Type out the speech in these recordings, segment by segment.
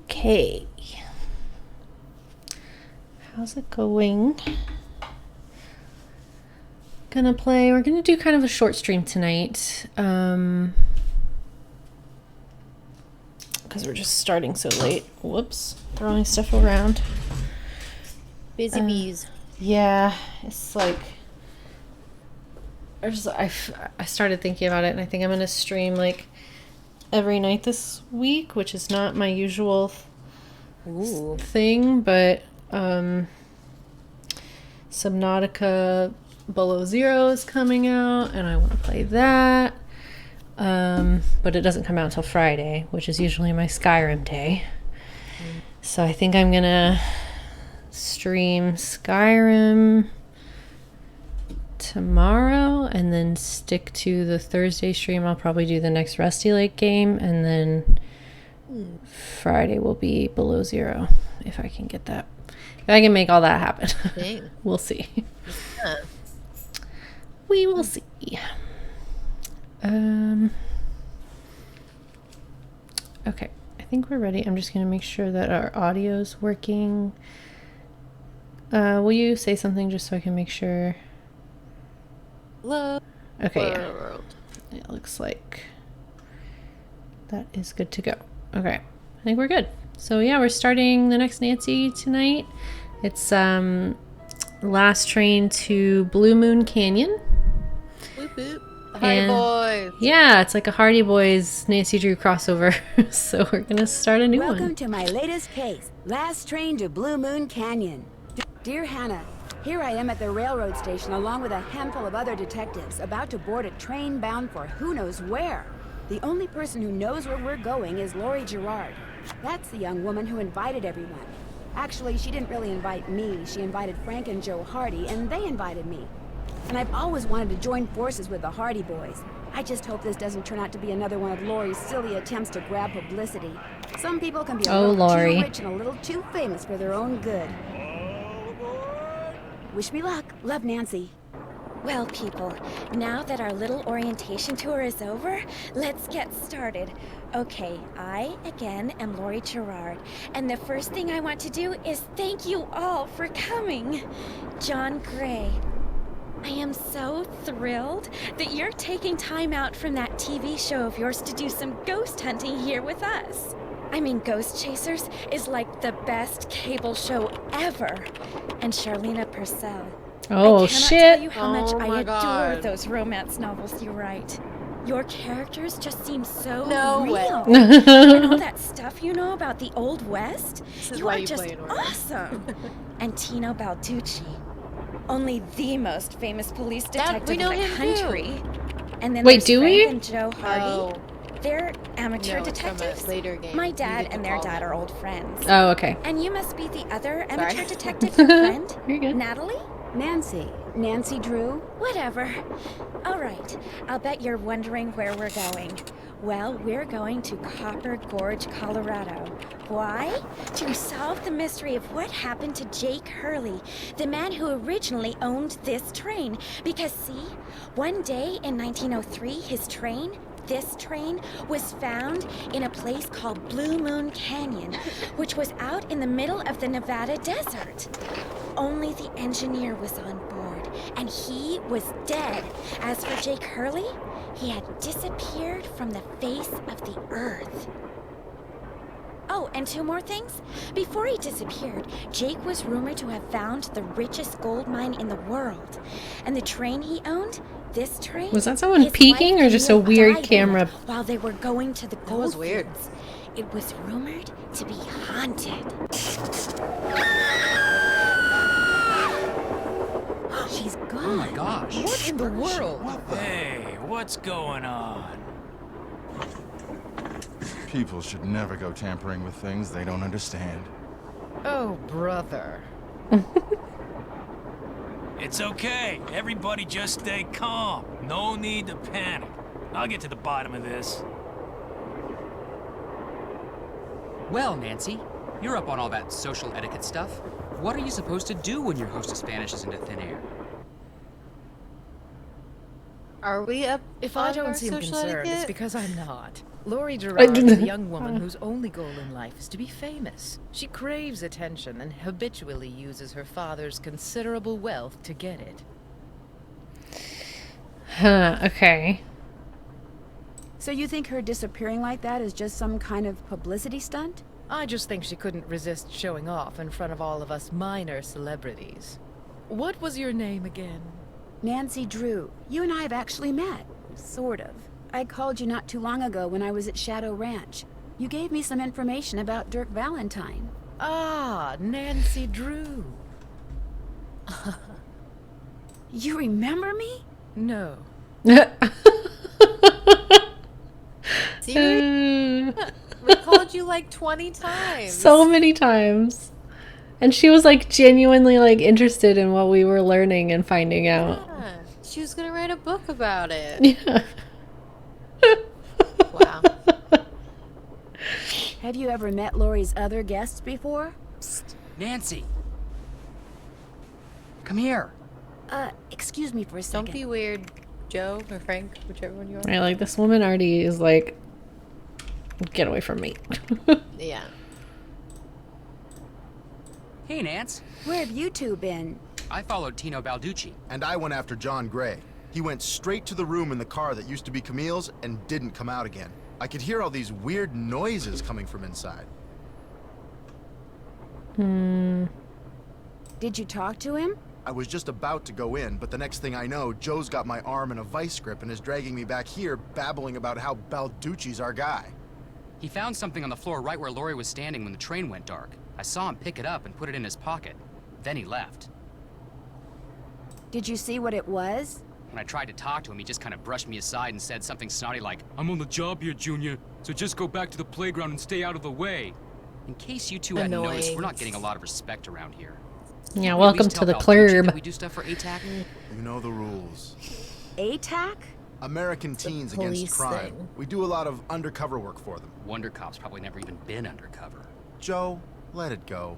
Okay. How's it going? We're gonna do kind of a short stream tonight. Because we're just starting so late. Whoops. Throwing stuff around. Busy bees. Yeah, it's like... I started thinking about it, and I think I'm gonna stream like every night this week, which is not my usual thing, but Subnautica Below Zero is coming out, and I want to play that. But it doesn't come out until Friday, which is usually my Skyrim day. So I think I'm gonna stream Skyrim tomorrow and then stick to the Thursday stream. I'll probably do the next Rusty Lake game, and then Friday will be Below Zero, if I can get that. If I can make all that happen. Dang. We'll see. Yeah. We will see. Okay, I think we're ready. I'm just going to make sure that our audio's working. Will you say something just so I can make sure? Love Okay, yeah. world. It looks like that is good to go. Okay, I think we're good. So yeah, we're starting the next Nancy tonight. It's last train to Blue Moon Canyon. Boop boop. Hi, boys. Yeah, it's like a Hardy Boys Nancy Drew crossover. So we're gonna start a new Welcome one. to my latest case, Last Train to Blue Moon Canyon. Dear Hannah, here I am at the railroad station along with a handful of other detectives about to board a train bound for who knows where. The only person who knows where we're going is Lori Gerard. That's the young woman who invited everyone. Actually, she didn't really invite me. She invited Frank and Joe Hardy, and they invited me. And I've always wanted to join forces with the Hardy Boys. I just hope this doesn't turn out to be another one of Lori's silly attempts to grab publicity. Some people can be a little Lori. too rich and a little too famous for their own good. Wish me luck. Love, Nancy. Well, people, now that our little orientation tour is over, let's get started. Okay, I, again, am Lori Gerard, and the first thing I want to do is thank you all for coming. John Gray, I am so thrilled that you're taking time out from that TV show of yours to do some ghost hunting here with us. I mean, Ghost Chasers is like the best cable show ever. And Charlena Purcell. Oh, I cannot shit. tell you how much Oh I my adore God. those romance novels you write. Your characters just seem so No way. real. And all that stuff you know about the Old West, This is you why are you just play in order. awesome. And Tino Balducci, only the most famous police we detective know in the him too. country. And then Wait, there's do Frank we? and Joe Hardy. Oh, They're amateur no, it's from a detectives. later game. My You dad get and to their call dad them. are old friends. Oh, okay. And you must be the other Sorry. amateur detective, your friend? You're good. Natalie? Nancy. Nancy Drew? Whatever. All right. I'll bet you're wondering where we're going. Well, we're going to Copper Gorge, Colorado. Why? To solve the mystery of what happened to Jake Hurley, the man who originally owned this train. Because, see, one day in 1903, this train was found in a place called Blue Moon Canyon, which was out in the middle of the Nevada desert. Only the engineer was on board, and he was dead. As for Jake Hurley, he had disappeared from the face of the earth. Oh, and two more things. Before he disappeared, Jake was rumored to have found the richest gold mine in the world. And the train he owned, this train... Was that someone his peeking wife or just a Camille weird died in camera? while they were going to the That gold was weird. fields. It was rumored to be haunted. She's gone. Oh my gosh. What in the world? Hey, what's going on? People should never go tampering with things they don't understand. Oh, brother. It's okay. Everybody just stay calm. No need to panic. I'll get to the bottom of this. Well, Nancy, you're up on all that social etiquette stuff. What are you supposed to do when your hostess vanishes into thin air? Are we up If I on don't our seem social concerned, it's etiquette? because I'm not. Lori Gerard is didn't- a young woman whose only goal in life is to be famous. She craves attention and habitually uses her father's considerable wealth to get it. Huh, okay. So you think her disappearing like that is just some kind of publicity stunt? I just think she couldn't resist showing off in front of all of us minor celebrities. What was your name again? Nancy Drew, you and I have actually met. Sort of. I called you not too long ago when I was at Shadow Ranch. You gave me some information about Dirk Valentine. Ah, Nancy Drew. You remember me? No. Uh, We called you like 20 times. so many times. And she was like genuinely like interested in what we were learning and finding out. Yeah. She was gonna write a book about it. Yeah. Wow. Have you ever met Lori's other guests before? Nancy! Come here. Excuse me for a second. Don't be weird, Joe or Frank, whichever one you are. Right, like this woman already is like, get away from me. Yeah. Hey, Nance. Where have you two been? I followed Tino Balducci. And I went after John Gray. He went straight to the room in the car that used to be Camille's and didn't come out again. I could hear all these weird noises coming from inside. Did you talk to him? I was just about to go in, but the next thing I know, Joe's got my arm in a vice grip and is dragging me back here, babbling about how Balducci's our guy. He found something on the floor right where Lori was standing when the train went dark. I saw him pick it up and put it in his pocket. Then he left. Did you see what it was? When I tried to talk to him, he just kind of brushed me aside and said something snotty like, "I'm on the job here, Junior, so just go back to the playground and stay out of the way." In case you two hadn't noticed, we're not getting a lot of respect around here. Yeah, Can we at welcome least to tell the Balducci that club. we do stuff for ATAC? You know the rules. ATAC? American Teens Against police Crime. thing. We do a lot of undercover work for them. Wonder Cop's probably never even been undercover. Joe, let it go.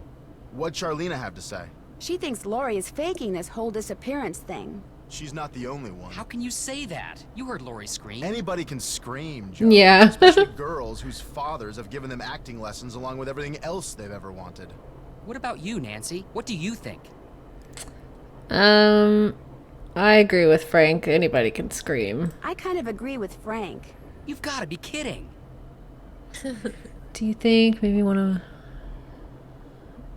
What'd Charlena have to say? She thinks Lori is faking this whole disappearance thing. She's not the only one. How can you say that? You heard Lori scream. Anybody can scream, Joe. Yeah. Especially girls whose fathers have given them acting lessons along with everything else they've ever wanted. What about you, Nancy? What do you think? I agree with Frank. Anybody can scream. I kind of agree with Frank. You've got to be kidding. Do you think maybe one of...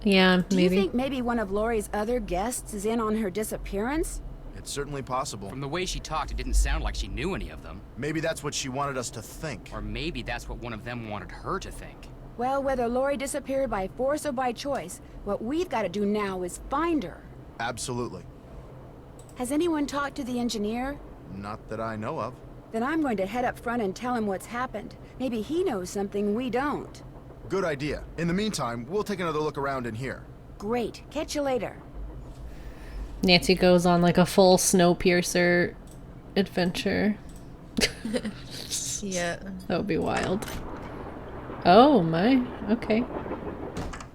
Yeah, Do maybe. you think maybe one of Lori's other guests is in on her disappearance? It's certainly possible. From the way she talked, it didn't sound like she knew any of them. Maybe that's what she wanted us to think. Or maybe that's what one of them wanted her to think. Well, whether Lori disappeared by force or by choice, what we've got to do now is find her. Absolutely. Has anyone talked to the engineer? Not that I know of. Then I'm going to head up front and tell him what's happened. Maybe he knows something we don't. Good idea. In the meantime, we'll take another look around in here. Great. Catch you later. Nancy goes on like a full Snowpiercer adventure. Yeah. That would be wild. Oh my. Okay.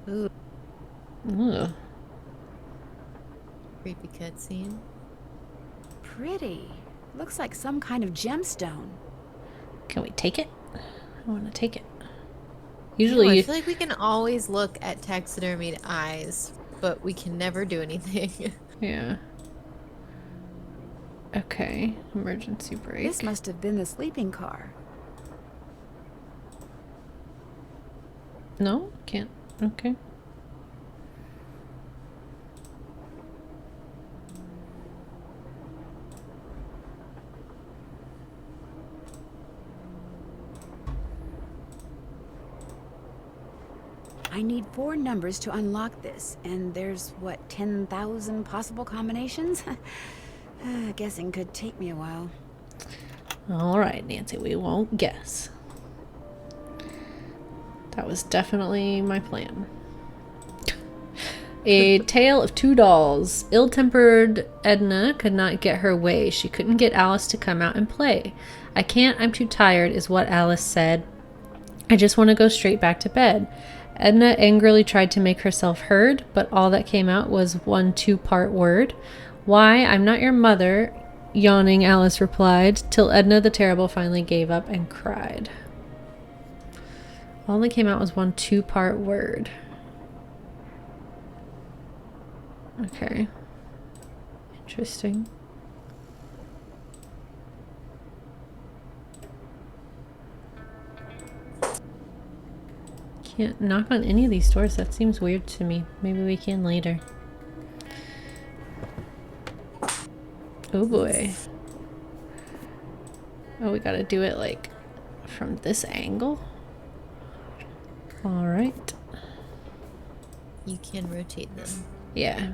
Ooh, Ugh. creepy cutscene. Pretty. Looks like some kind of gemstone. Can we take it? I want to take it. Ew, Usually, I you, feel like we can always look at taxidermied eyes, but we can never do anything. yeah. Okay. Emergency brake. This must have been the sleeping car. No, can't. Okay. I need 4 numbers to unlock this, and there's, what, 10,000 possible combinations? Guessing could take me a while. All right, Nancy, we won't guess. That was definitely my plan. A Tale of Two Dolls. Ill-tempered Edna could not get her way. She couldn't get Alice to come out and play. I can't, I'm too tired, is what Alice said. I just want to go straight back to bed. Edna angrily tried to make herself heard, but all that came out was one 2-part word. Why, I'm not your mother, yawning, Alice replied, till Edna the Terrible finally gave up and cried. All that came out was one 2-part word. Okay. Interesting. Can't knock on any of these doors. That seems weird to me. Maybe we can later. Oh boy. Oh, we gotta do it like from this angle. All right. You can rotate them. Yeah.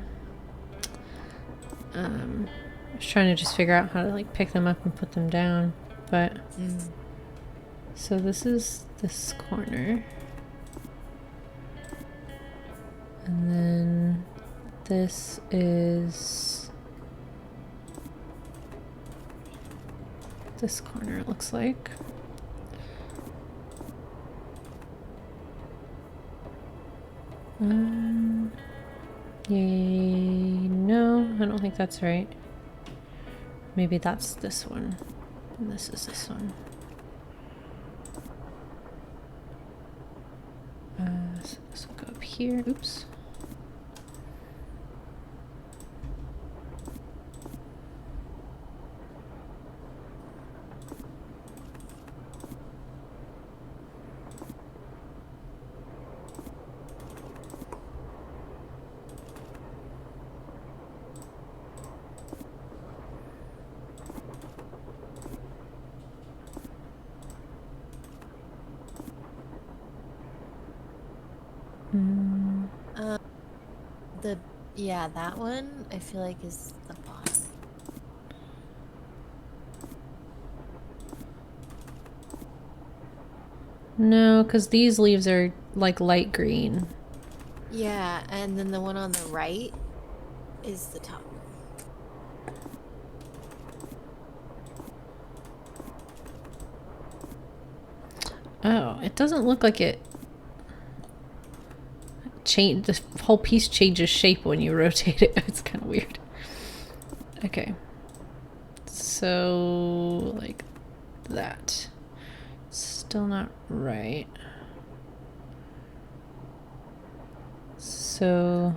I was trying to just figure out how to like pick them up and put them down, but so this is this corner, and then this is this corner, it looks like. Yay, no, I don't think that's right. Maybe that's this one. And this is this one. So this will go up here. Oops. Yeah, that one I feel like is the bottom. No, because these leaves are like light green. Yeah, and then the one on the right is the top. Oh, it doesn't look like it change. The whole piece changes shape when you rotate it. It's kind of weird. Okay. So, like that. Still not right. So,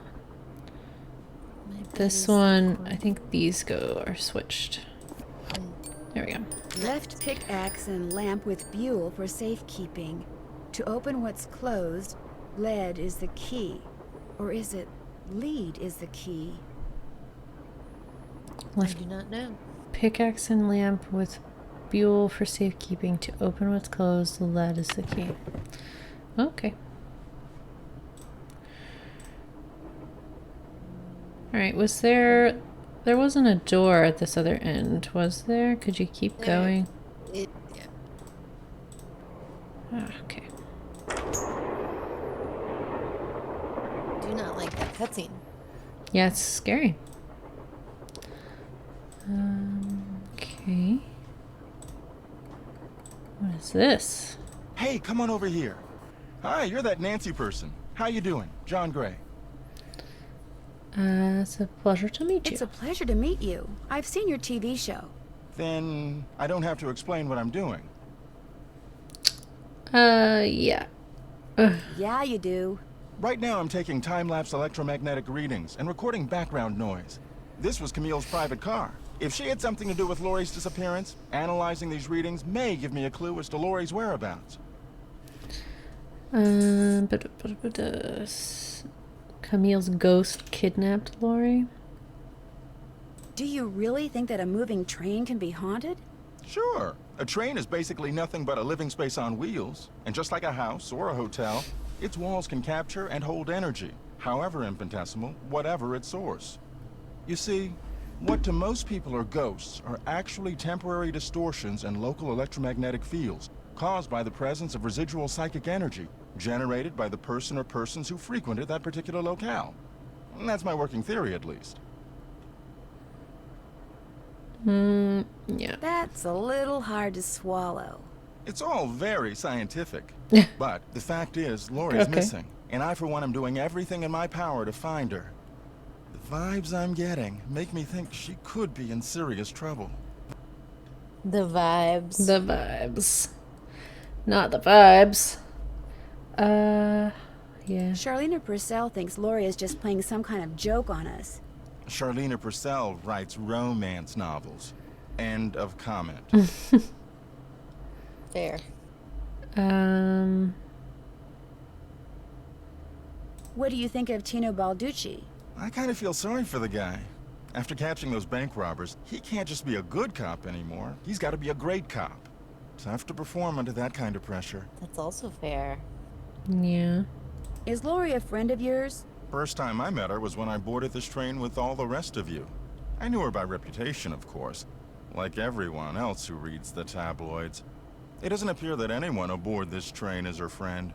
this one, I think these are switched. There we go. Left pickaxe and lamp with buhl for safekeeping. To open what's closed, lead is the key. Or is it lead is the key? I do not know. Pickaxe and lamp with buhl for safekeeping. To open what's closed, lead is the key. Okay. Alright, was there... There wasn't a door at this other end, was there? Could you keep going? Yeah. Ah, okay. Do not like that cutscene. Yeah, it's scary. Okay. What is this? Hey, come on over here. Hi, you're that Nancy person. How you doing? John Gray. It's a pleasure to meet you. It's a pleasure to meet you. I've seen your TV show. Then I don't have to explain what I'm doing. Yeah. Yeah, you do. Right now I'm taking time-lapse electromagnetic readings and recording background noise. This was Camille's private car. If she had something to do with Laurie's disappearance, analyzing these readings may give me a clue as to Laurie's whereabouts. Camille's ghost kidnapped Laurie? Do you really think that a moving train can be haunted? Sure. A train is basically nothing but a living space on wheels. And just like a house or a hotel, its walls can capture and hold energy, however infinitesimal, whatever its source. You see, what to most people are ghosts are actually temporary distortions in local electromagnetic fields caused by the presence of residual psychic energy generated by the person or persons who frequented that particular locale. And that's my working theory, at least. Yeah. That's a little hard to swallow. It's all very scientific. But the fact is, Laurie's missing. And I, for one, am doing everything in my power to find her. The vibes I'm getting make me think she could be in serious trouble. The vibes. The vibes. Not the vibes. Yeah. Charlena Purcell thinks Lori is just playing some kind of joke on us. Charlena Purcell writes romance novels. End of comment. Fair. What do you think of Tino Balducci? I kind of feel sorry for the guy. After catching those bank robbers, he can't just be a good cop anymore. He's got to be a great cop. Tough to perform under that kind of pressure. That's also fair. Yeah. Is Lori a friend of yours? First time I met her was when I boarded this train with all the rest of you. I knew her by reputation, of course, like everyone else who reads the tabloids. It doesn't appear that anyone aboard this train is her friend.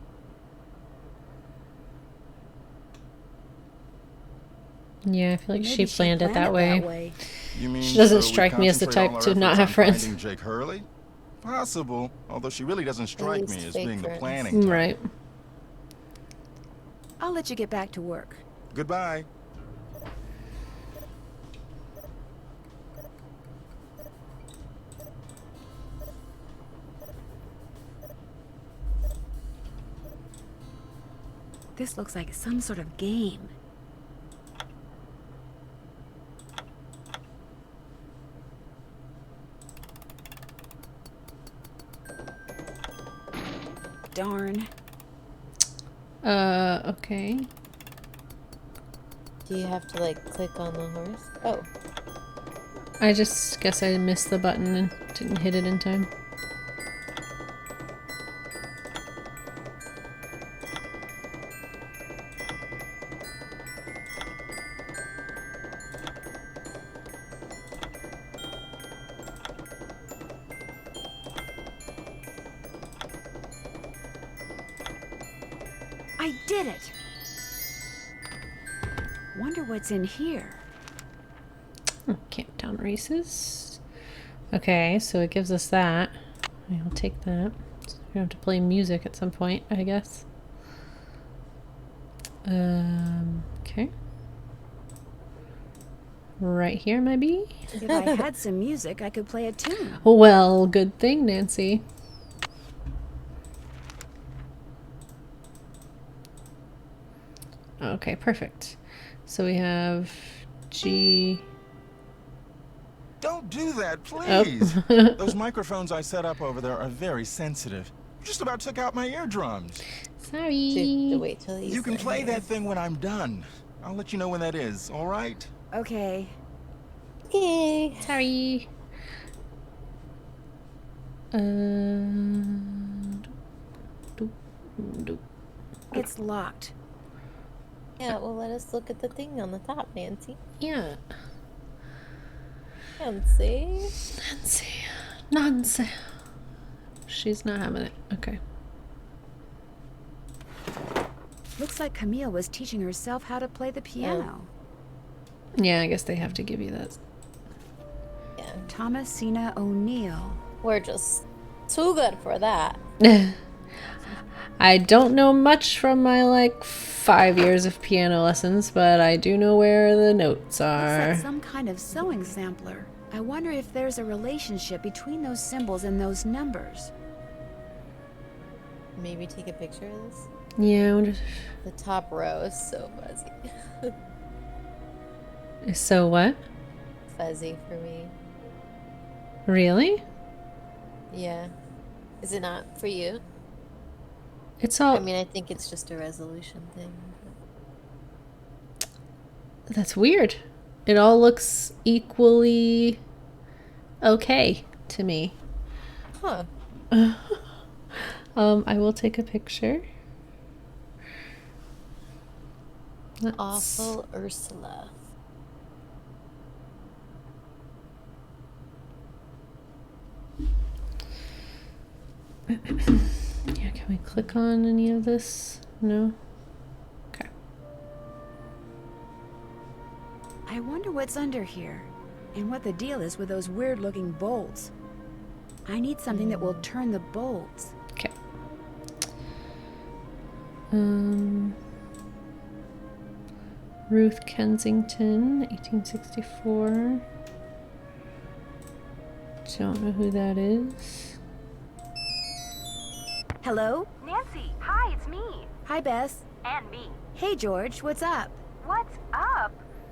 Yeah, I feel like Maybe she planned it that way. You mean She doesn't so we strike me as the concentrate type all to our not efforts have on friends. finding Jake Hurley? Possible, although she really doesn't strike least me as fake being the friends. planning type. Right. I'll let you get back to work. Goodbye. This looks like some sort of game. Darn. Okay. Do you have to like click on the horse? Oh. I just guess I missed the button and didn't hit it in time. I did it! Wonder what's in here. Camptown races. Okay, so it gives us that. I'll take that. So we have to play music at some point, I guess. Okay. Right here, maybe? If I had some music, I could play a tune. Well, good thing, Nancy. Okay, perfect. So we have G. Don't do that, please. Oh. Those microphones I set up over there are very sensitive. You just about took out my eardrums. Sorry. To wait till he's You can in play here. that thing when I'm done. I'll let you know when that is, all right? Okay. Okay. Sorry. Doop, doop. It's locked. Yeah, well, let us look at the thing on the top, Nancy. Yeah. Nancy. Nancy. Nancy. She's not having it. Okay. Looks like Camille was teaching herself how to play the piano. Yeah, I guess they have to give you that. Yeah. Thomasina O'Neill. We're just too good for that. I don't know much from my, like, 5 years of piano lessons, but I do know where the notes Looks are. like some kind of sewing sampler. I wonder if there's a relationship between those symbols and those numbers. Maybe take a picture of this. Yeah, I wonder if... The top row is so fuzzy. So what? Fuzzy for me. Really? Yeah. Is it not for you? It's all... I mean, I think it's just a resolution thing. That's weird. It all looks equally okay to me. Huh. I will take a picture. Let's- Awful Ursula. Yeah, can we click on any of this? No? Okay. I wonder what's under here, and what the deal is with those weird-looking bolts. I need something that will turn the bolts. Okay. Ruth Kensington, 1864. Don't know who that is. Hello? Nancy, hi, it's me. Hi, Bess. And me. Hey, George, what's up? What's up?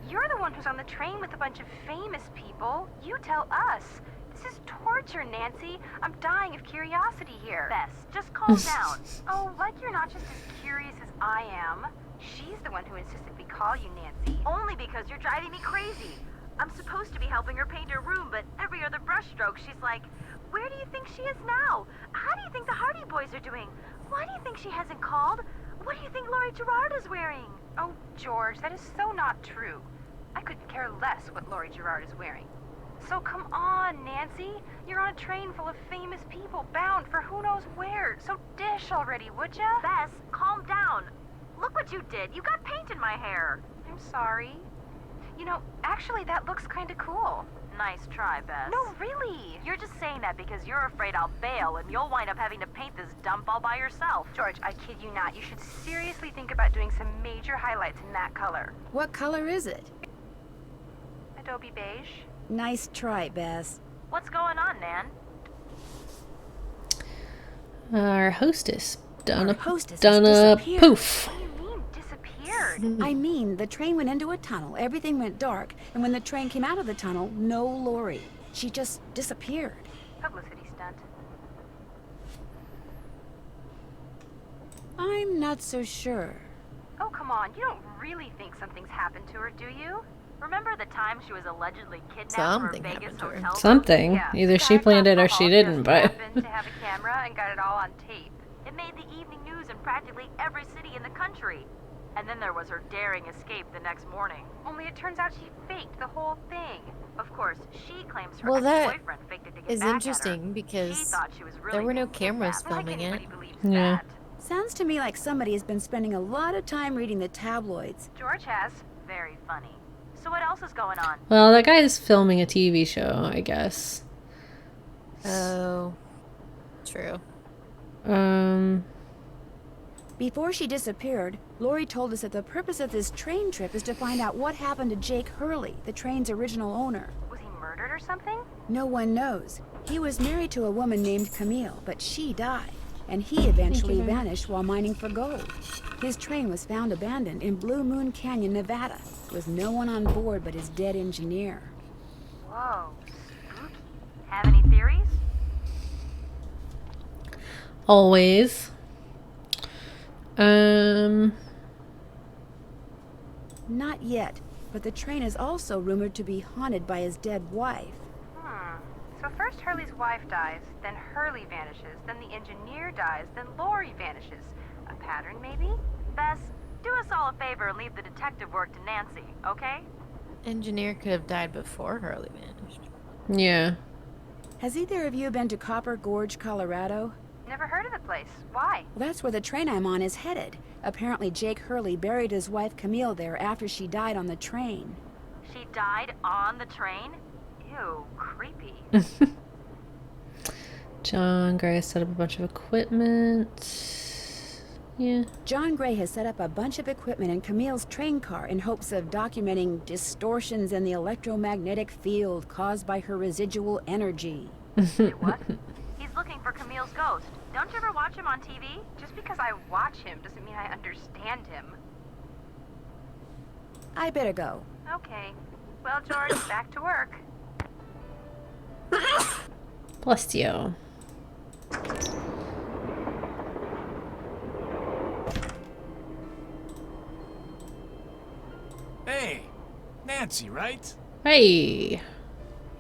You're the one who's on the train with a bunch of famous people. You tell us. This is torture, Nancy. I'm dying of curiosity here. Bess, just calm down. Oh, like you're not just as curious as I am. She's the one who insisted we call you Nancy. Only because you're driving me crazy. I'm supposed to be helping her paint her room, but every other brushstroke she's like, where do you think she is now? How do you think the Hardy Boys are doing? Why do you think she hasn't called? What do you think Laurie Gerard is wearing? Oh, George, that is so not true. I could care less what Laurie Gerard is wearing. So come on, Nancy. You're on a train full of famous people bound for who knows where. So dish already, would ya? Bess, calm down. Look what you did. You got paint in my hair. I'm sorry. You know, actually, that looks kind of cool. Nice try, Bess. No, really. You're just saying that because you're afraid I'll bail and you'll wind up having to paint this dump all by yourself. George, I kid you not. You should seriously think about doing some major highlights in that color. What color is it? Adobe beige. Nice try, Bess. What's going on, Nan? Our hostess done Our a hostess done has a disappeared. poof. What do you mean, disappeared? I mean, the train went into a tunnel, everything went dark, and when the train came out of the tunnel, no Laurie. She just disappeared. Publicity stunt. I'm not so sure. Oh, come on. You don't really think something's happened to her, do you? Remember the time she was allegedly kidnapped Something from a Vegas happened to her. hotel? Something. Yeah. Either Guy she planned it or across the she hall didn't, just but happened to have a camera and got it all on tape. It made the evening news in practically every city in the country. And then there was her daring escape the next morning. Only it turns out she faked the whole thing. Of course, she claims her Well, that ex-boyfriend faked it to get is back at her. interesting She because thought she was really there were no being cameras kidnapped. Like filming it. anybody believes Yeah. that. Sounds to me like somebody has been spending a lot of time reading the tabloids. George has. Very funny. So what else is going on? well, that guy is filming a TV show, I guess. Oh, true. Before she disappeared, Laurie told us that the purpose of this train trip is to find out what happened to Jake Hurley, the train's original owner. Was he murdered or something? No one knows. He was married to a woman named Camille, but she died, and he eventually vanished while mining for gold. His train was found abandoned in Blue Moon Canyon, Nevada, with no one on board but his dead engineer. Whoa, spooky. Have any theories? Always. Not yet, but the train is also rumored to be haunted by his dead wife. So first Hurley's wife dies, then Hurley vanishes, then the engineer dies, then Laurie vanishes. A pattern, maybe? Bess, do us all a favor and leave the detective work to Nancy, okay? Engineer could have died before Hurley vanished. Yeah. Has either of you been to Copper Gorge, Colorado? Never heard of the place. Why? Well, that's where the train I'm on is headed. Apparently Jake Hurley buried his wife Camille there after she died on the train. She died on the train? Ew, creepy. John Gray set up a bunch of equipment. Yeah. John Gray has set up a bunch of equipment in Camille's train car in hopes of documenting distortions in the electromagnetic field caused by her residual energy. Wait, what? He's looking for Camille's ghost. Don't you ever watch him on TV? Just because I watch him doesn't mean I understand him. I better go. Okay. Well, George, back to work. Bless you. Hey, Nancy, right? Hey.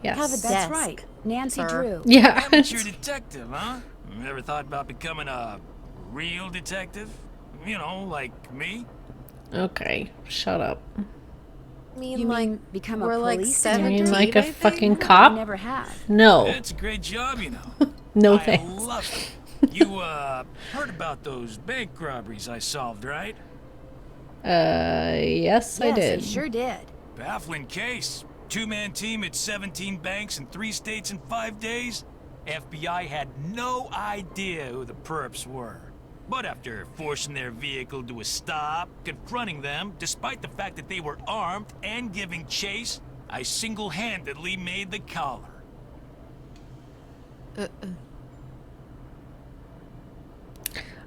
Yes. That's Desk, right. Nancy sir. Drew. Yeah. Amateur detective, huh? Ever thought about becoming a real detective? You know, like me? Okay. Shut up. I mean, You like, mean become a we're like police 17, You mean detective? like a I think? fucking I cop? never have. No. It's a great job, you know. No I thanks. love it. You, heard about those bank robberies I solved, right? Yes, I Yes, did. I sure did. Baffling case. Two-man team at 17 banks in 3 states in 5 days. FBI had no idea who the perps were. But after forcing their vehicle to a stop, confronting them, despite the fact that they were armed and giving chase, I single-handedly made the collar.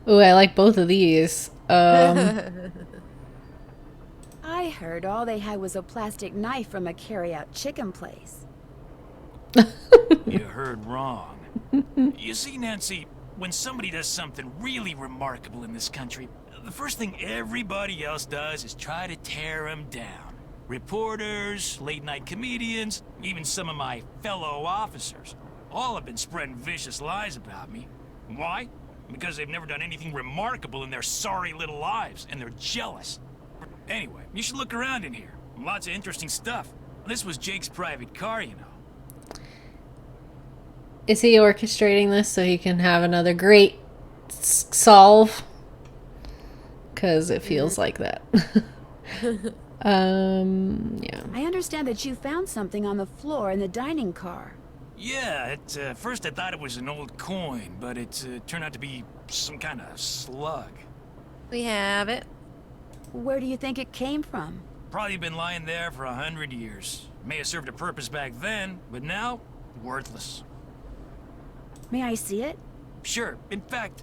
Ooh, I like both of these. I heard all they had was a plastic knife from a carry-out chicken place. You heard wrong. You see, Nancy, when somebody does something really remarkable in this country, the first thing everybody else does is try to tear them down. Reporters, late-night comedians, even some of my fellow officers. All have been spreading vicious lies about me. Why? Because they've never done anything remarkable in their sorry little lives, and they're jealous. Anyway, you should look around in here. Lots of interesting stuff. This was Jake's private car, you know. Is he orchestrating this so he can have another great solve? Because it feels like that. Yeah. I understand that you found something on the floor in the dining car. Yeah, at first I thought it was an old coin, but it turned out to be some kind of slug. We have it. Where do you think it came from? Probably been lying there for 100 years. May have served a purpose back then, but now, worthless. May I see it? Sure. In fact,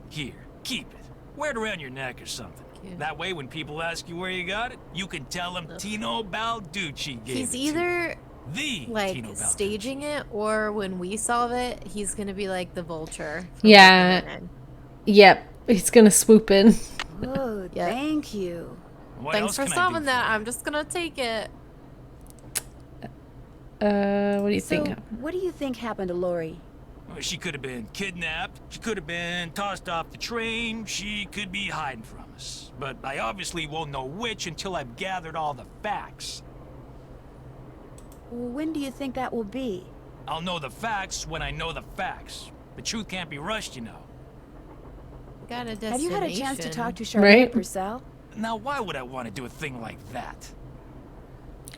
here, keep it. Wear it around your neck or something. That way, when people ask you where you got it, you can tell them Tino Balducci gave He's it either the like Tino Balducci. staging it, or when we solve it, he's gonna be like the vulture. Yeah. Yep. He's gonna swoop in. Oh, Yep. thank you. What Thanks else for can I solving do that. for you? I'm just gonna take it. What do you So, think? what do you think happened to Lori? Well, she could have been kidnapped. She could have been tossed off the train. She could be hiding from us. But I obviously won't know which until I've gathered all the facts. When do you think that will be? I'll know the facts when I know the facts. The truth can't be rushed, you know. We got a destination. Have you had a chance to talk to Charlotte Right? Purcell? Now, why would I want to do a thing like that?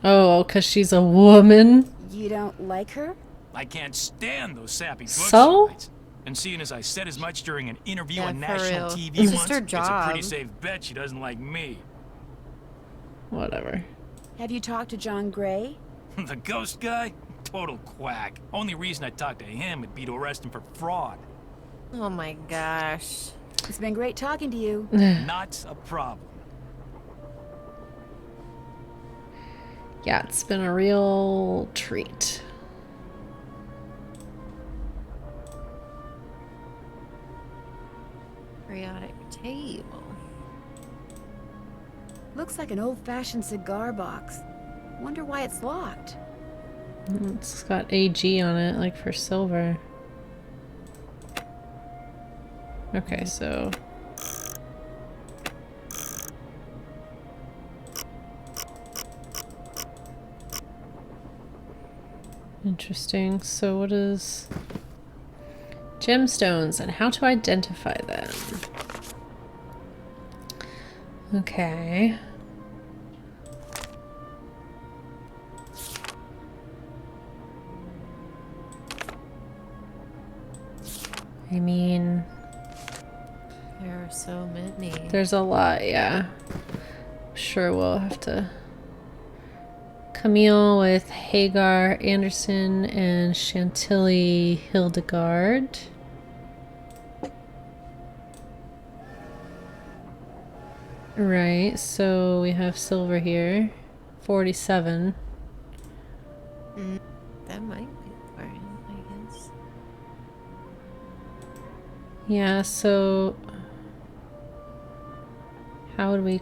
Oh, because she's a woman? You don't like her? I can't stand those sappy So? Butchites. And seeing as I said as much during an interview Yeah, on for national real. TV It's once, her it's a pretty job. safe bet she doesn't like me. Whatever. Have you talked to John Gray? The ghost guy? Total quack. Only reason I talked to him would be to arrest him for fraud. Oh my gosh. It's been great talking to you. Not a problem. Yeah, it's been a real treat. Periodic table. Looks like an old-fashioned cigar box. Wonder why it's locked. It's got AG on it, like for silver. Okay, so... Interesting. So what is... Gemstones and how to identify them. Okay. I mean... There are so many. There's a lot, yeah. Sure, we'll have to... Camille with Hagar Anderson and Chantilly Hildegard. Right, so we have silver here. 47. That might be important, I guess. Yeah, so... How would we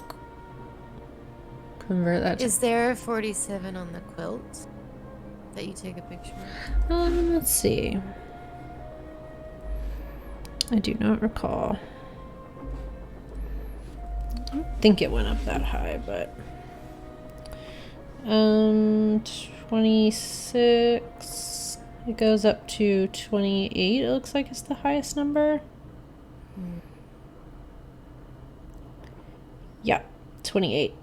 convert that to... Is there a 47 on the quilt that you take a picture of? Let's see. I do not recall. I don't think it went up that high, but 26. It goes up to 28. It looks like it's the highest number. Yeah, 28.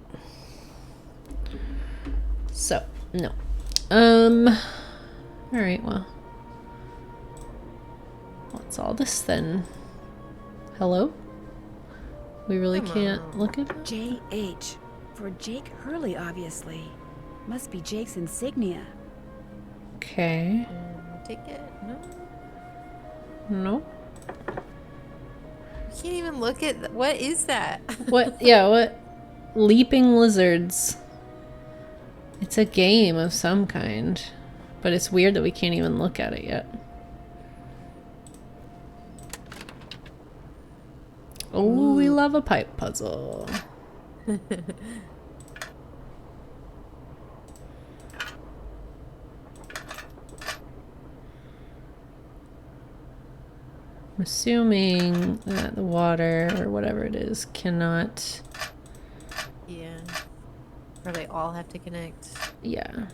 So, no. Alright, well. What's all this then? Hello? We really can't look at that? J.H. For Jake Hurley, obviously. Must be Jake's insignia. Okay. Take it? No? No. can't even look at... What is that? What? Yeah, what? Leaping lizards. It's a game of some kind. But it's weird that we can't even look at it yet. Oh, we love a pipe puzzle. I'm assuming that the water or whatever it is cannot... Yeah. Or they all have to connect. Yeah.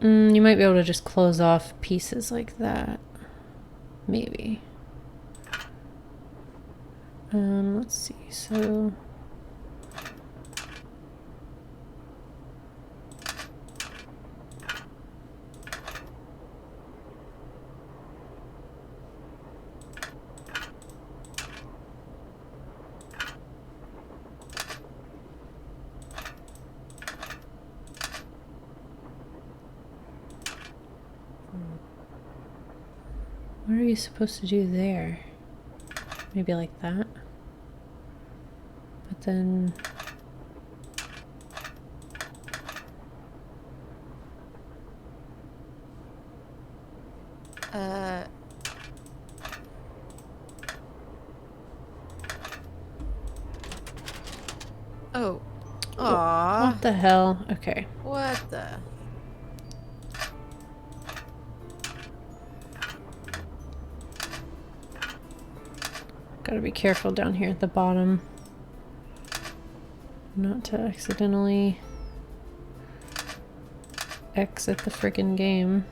You might be able to just close off pieces like that. Maybe. Let's see, so... What are you supposed to do there? Maybe like that? But then... Oh. Aww. What the hell? Okay. What the... Gotta be careful down here at the bottom. Not to accidentally exit the friggin' game.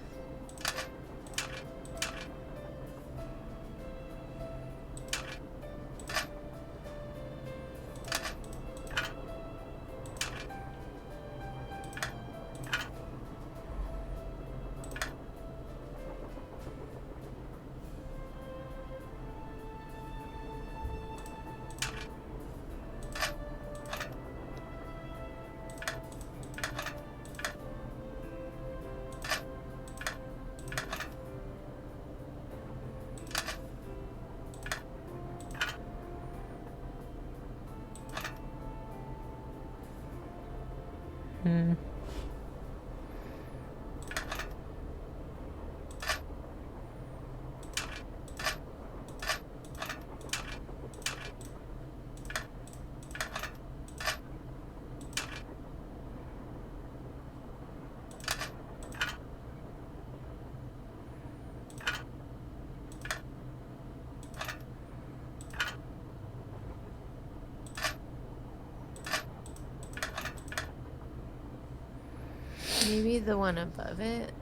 Maybe the one above it?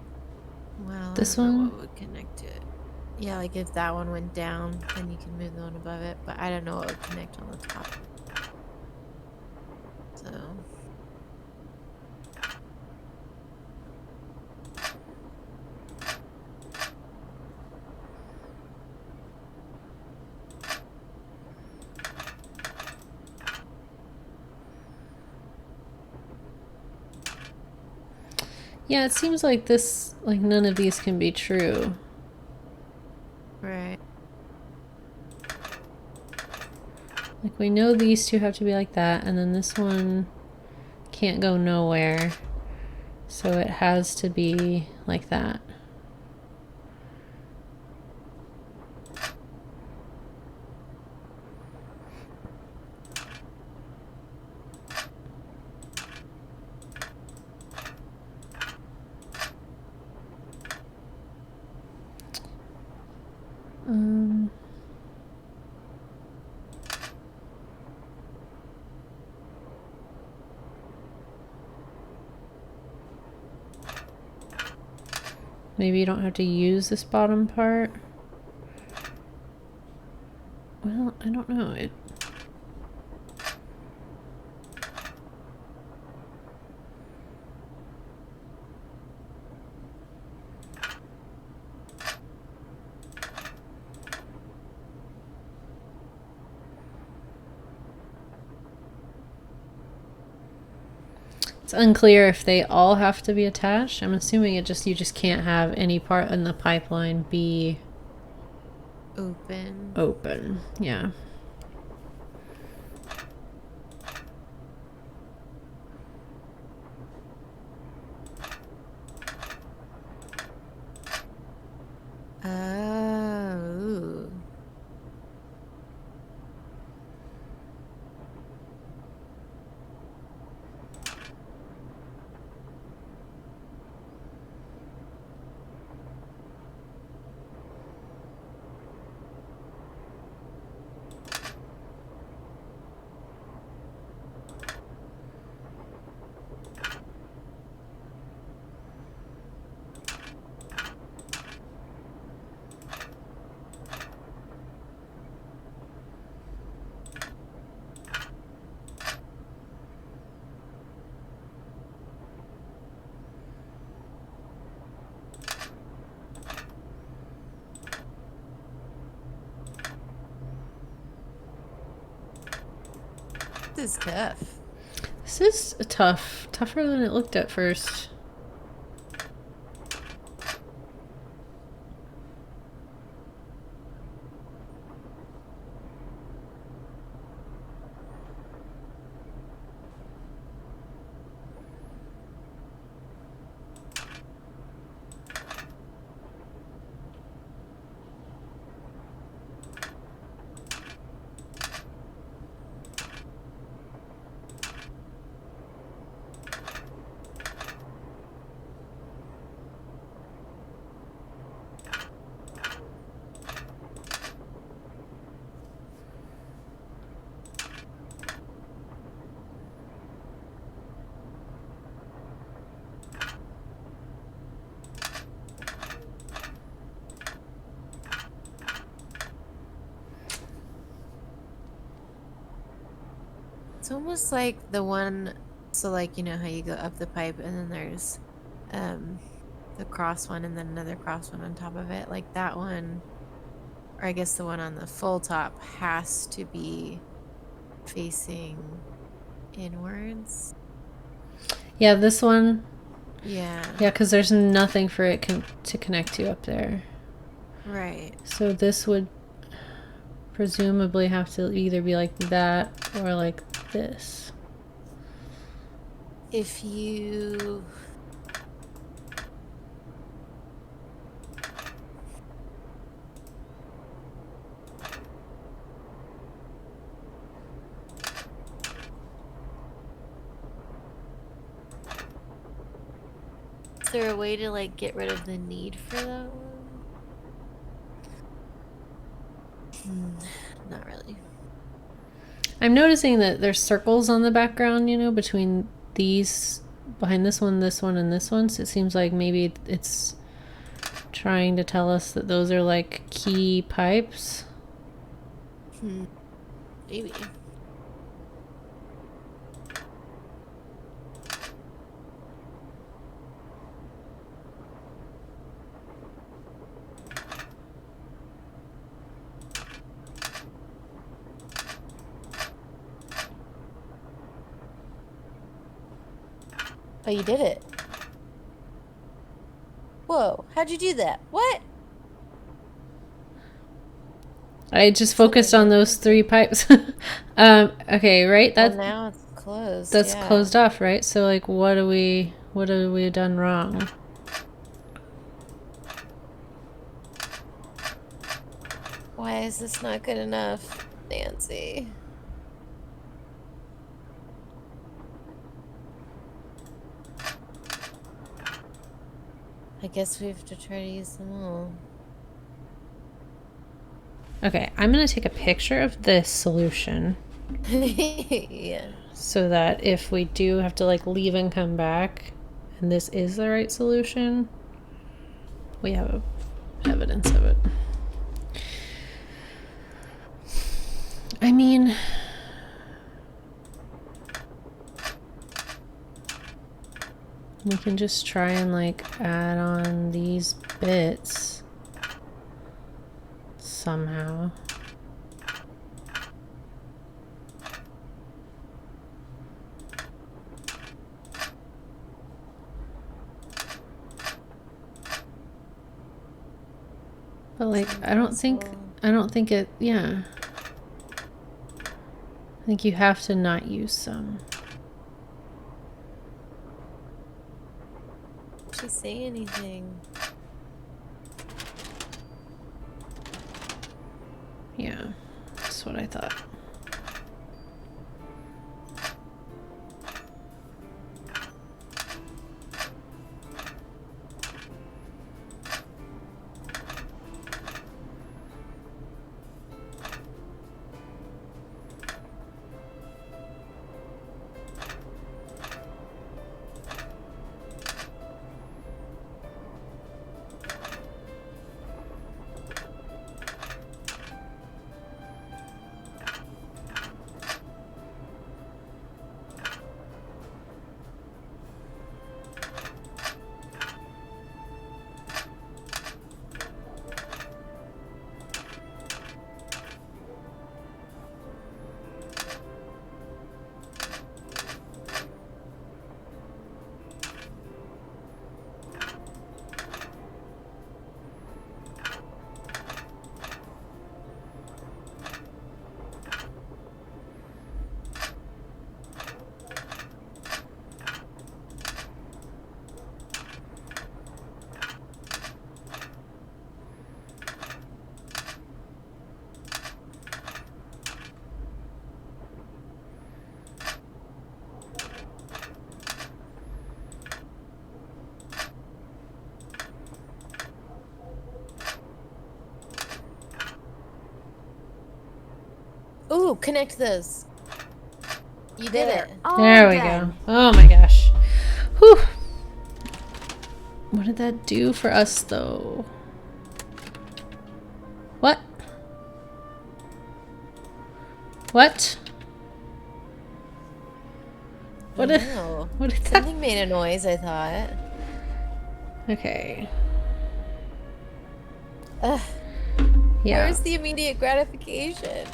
Well, This I don't know one? what would connect it. Yeah, like if that one went down, then you can move the one above it, but I don't know what would connect on the top. So... Yeah, it seems like this, like none of these can be true. Right. Like we know these two have to be like that, and then this one can't go nowhere. So it has to be like that. Maybe you don't have to use this bottom part. Well, don't know. It. It's unclear if they all have to be attached. I'm assuming you just can't have any part in the pipeline be open. Yeah. Oh. This is tough. This is tougher than it looked at first. It's almost like the one, so like, you know how you go up the pipe and then there's the cross one and then another cross one on top of it. Like that one, or I guess the one on the full top has to be facing inwards. Yeah, this one. Yeah. Yeah, because there's nothing for it to connect to up there. Right. So this would presumably have to either be like that or like this. If you... Is there a way to like get rid of the need for that one? Not really. I'm noticing that there's circles on the background, you know, between these, behind this one, and this one. So it seems like maybe it's trying to tell us that those are like key pipes. Maybe. Oh, you did it. Whoa, how'd you do that? What? I just focused on those 3 pipes. Okay, right? Well, now it's closed. That's yeah. closed off, right? So like what have we done wrong? Why is this not good enough, Nancy? I guess we have to try to use them all. Okay, I'm gonna take a picture of this solution. Yeah. So that if we do have to like leave and come back and this is the right solution, we have evidence of it. I mean, we can just try and like add on these bits somehow. But like, I don't think it, yeah. I think you have to not use some. Did she say anything? Yeah, that's what I thought. Ooh, connect those. You did it. There we go. Oh my gosh. Whew. What did that do for us though? What? What? What did, what did that? Something made a noise, I thought. Okay. Ugh. Yeah. Where's the immediate gratification?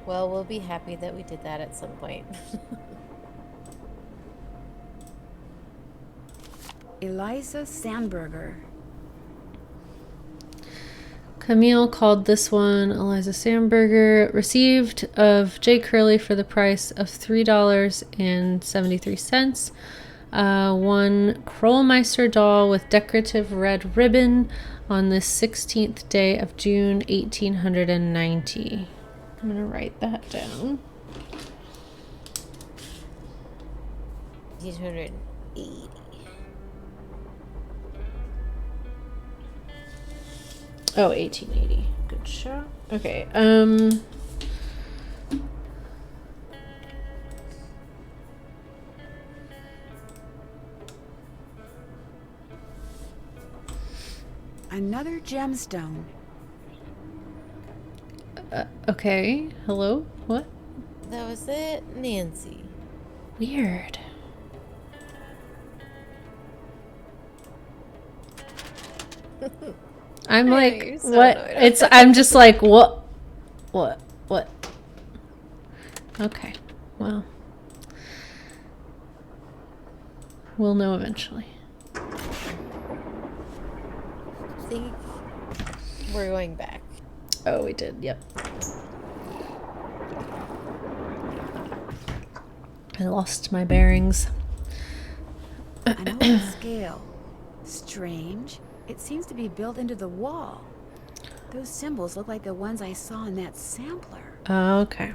Well, we'll be happy that we did that at some point. Eliza Sandberger. Camille called this one Eliza Sandberger. Received of J. Curley for the price of $3.73. One Krollmeister doll with decorative red ribbon on the 16th day of June, 1890. I'm gonna write that down. 1880. Oh, 1880. Good shot. Okay, Another gemstone. okay. Hello? What? That was it, Nancy. Weird. I'm like, so what? annoyed. I'm just like, what? Okay, well. We'll know eventually. I think we're going back. Oh, we did, yep. I lost my bearings. An old scale. Strange. It seems to be built into the wall. Those symbols look like the ones I saw in that sampler. Okay.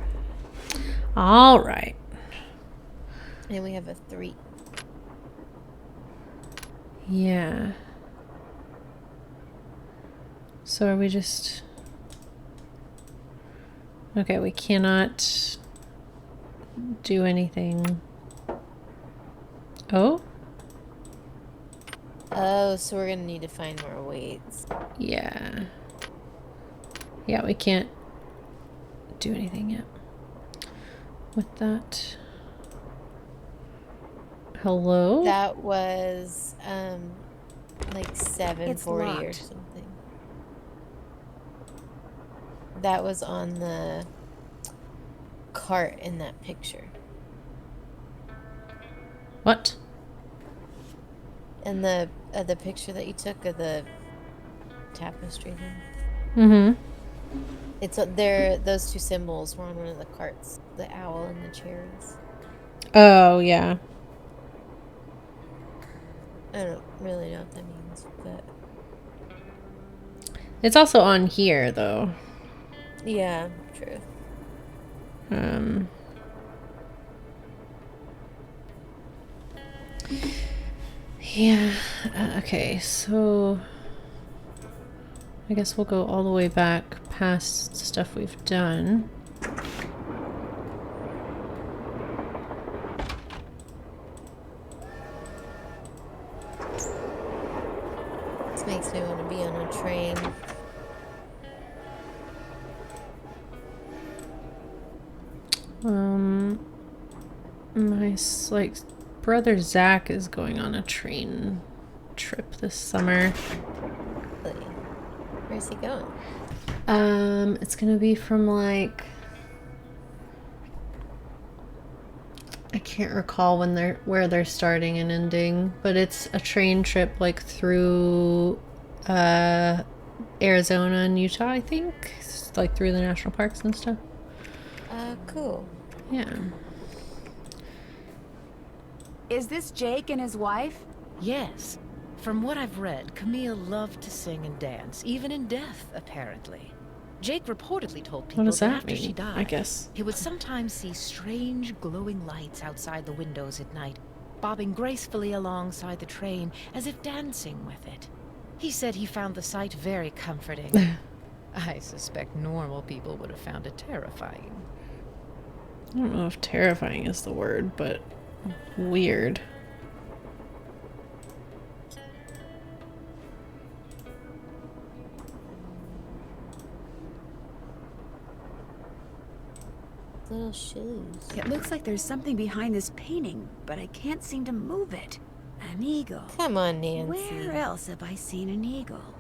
All right. And we have a 3. Yeah. So are we just... Okay, we cannot do anything. Oh? Oh, so we're gonna need to find more weights. Yeah. Yeah, we can't do anything yet with that. Hello? That was like 740 or locked. something. That was on the cart in that picture. What? In the picture that you took of the tapestry thing. Mm-hmm. It's there. Those two symbols were on one of the carts. The owl and the cherries. Oh, yeah. I don't really know what that means, but It's also on here, though. yeah, true. Yeah. Okay, so I guess we'll go all the way back past stuff we've done. This makes me want to be on a train. My brother Zach is going on a train trip this summer. Really? Where's he going? It's gonna be from I can't recall where they're starting and ending, but it's a train trip through Arizona and Utah, I think. It's, through the national parks and stuff. Cool. Yeah. Is this Jake and his wife? Yes. From what I've read, Camille loved to sing and dance, even in death, apparently. Jake reportedly told people What does that that after mean? she died, I guess. he would sometimes see strange glowing lights outside the windows at night, bobbing gracefully alongside the train as if dancing with it. He said he found the sight very comforting. I suspect normal people would have found it terrifying. I don't know if terrifying is the word, but weird. Little shoes. It looks like there's something behind this painting, but I can't seem to move it. An eagle. Come on, Nancy. Where else have I seen an eagle?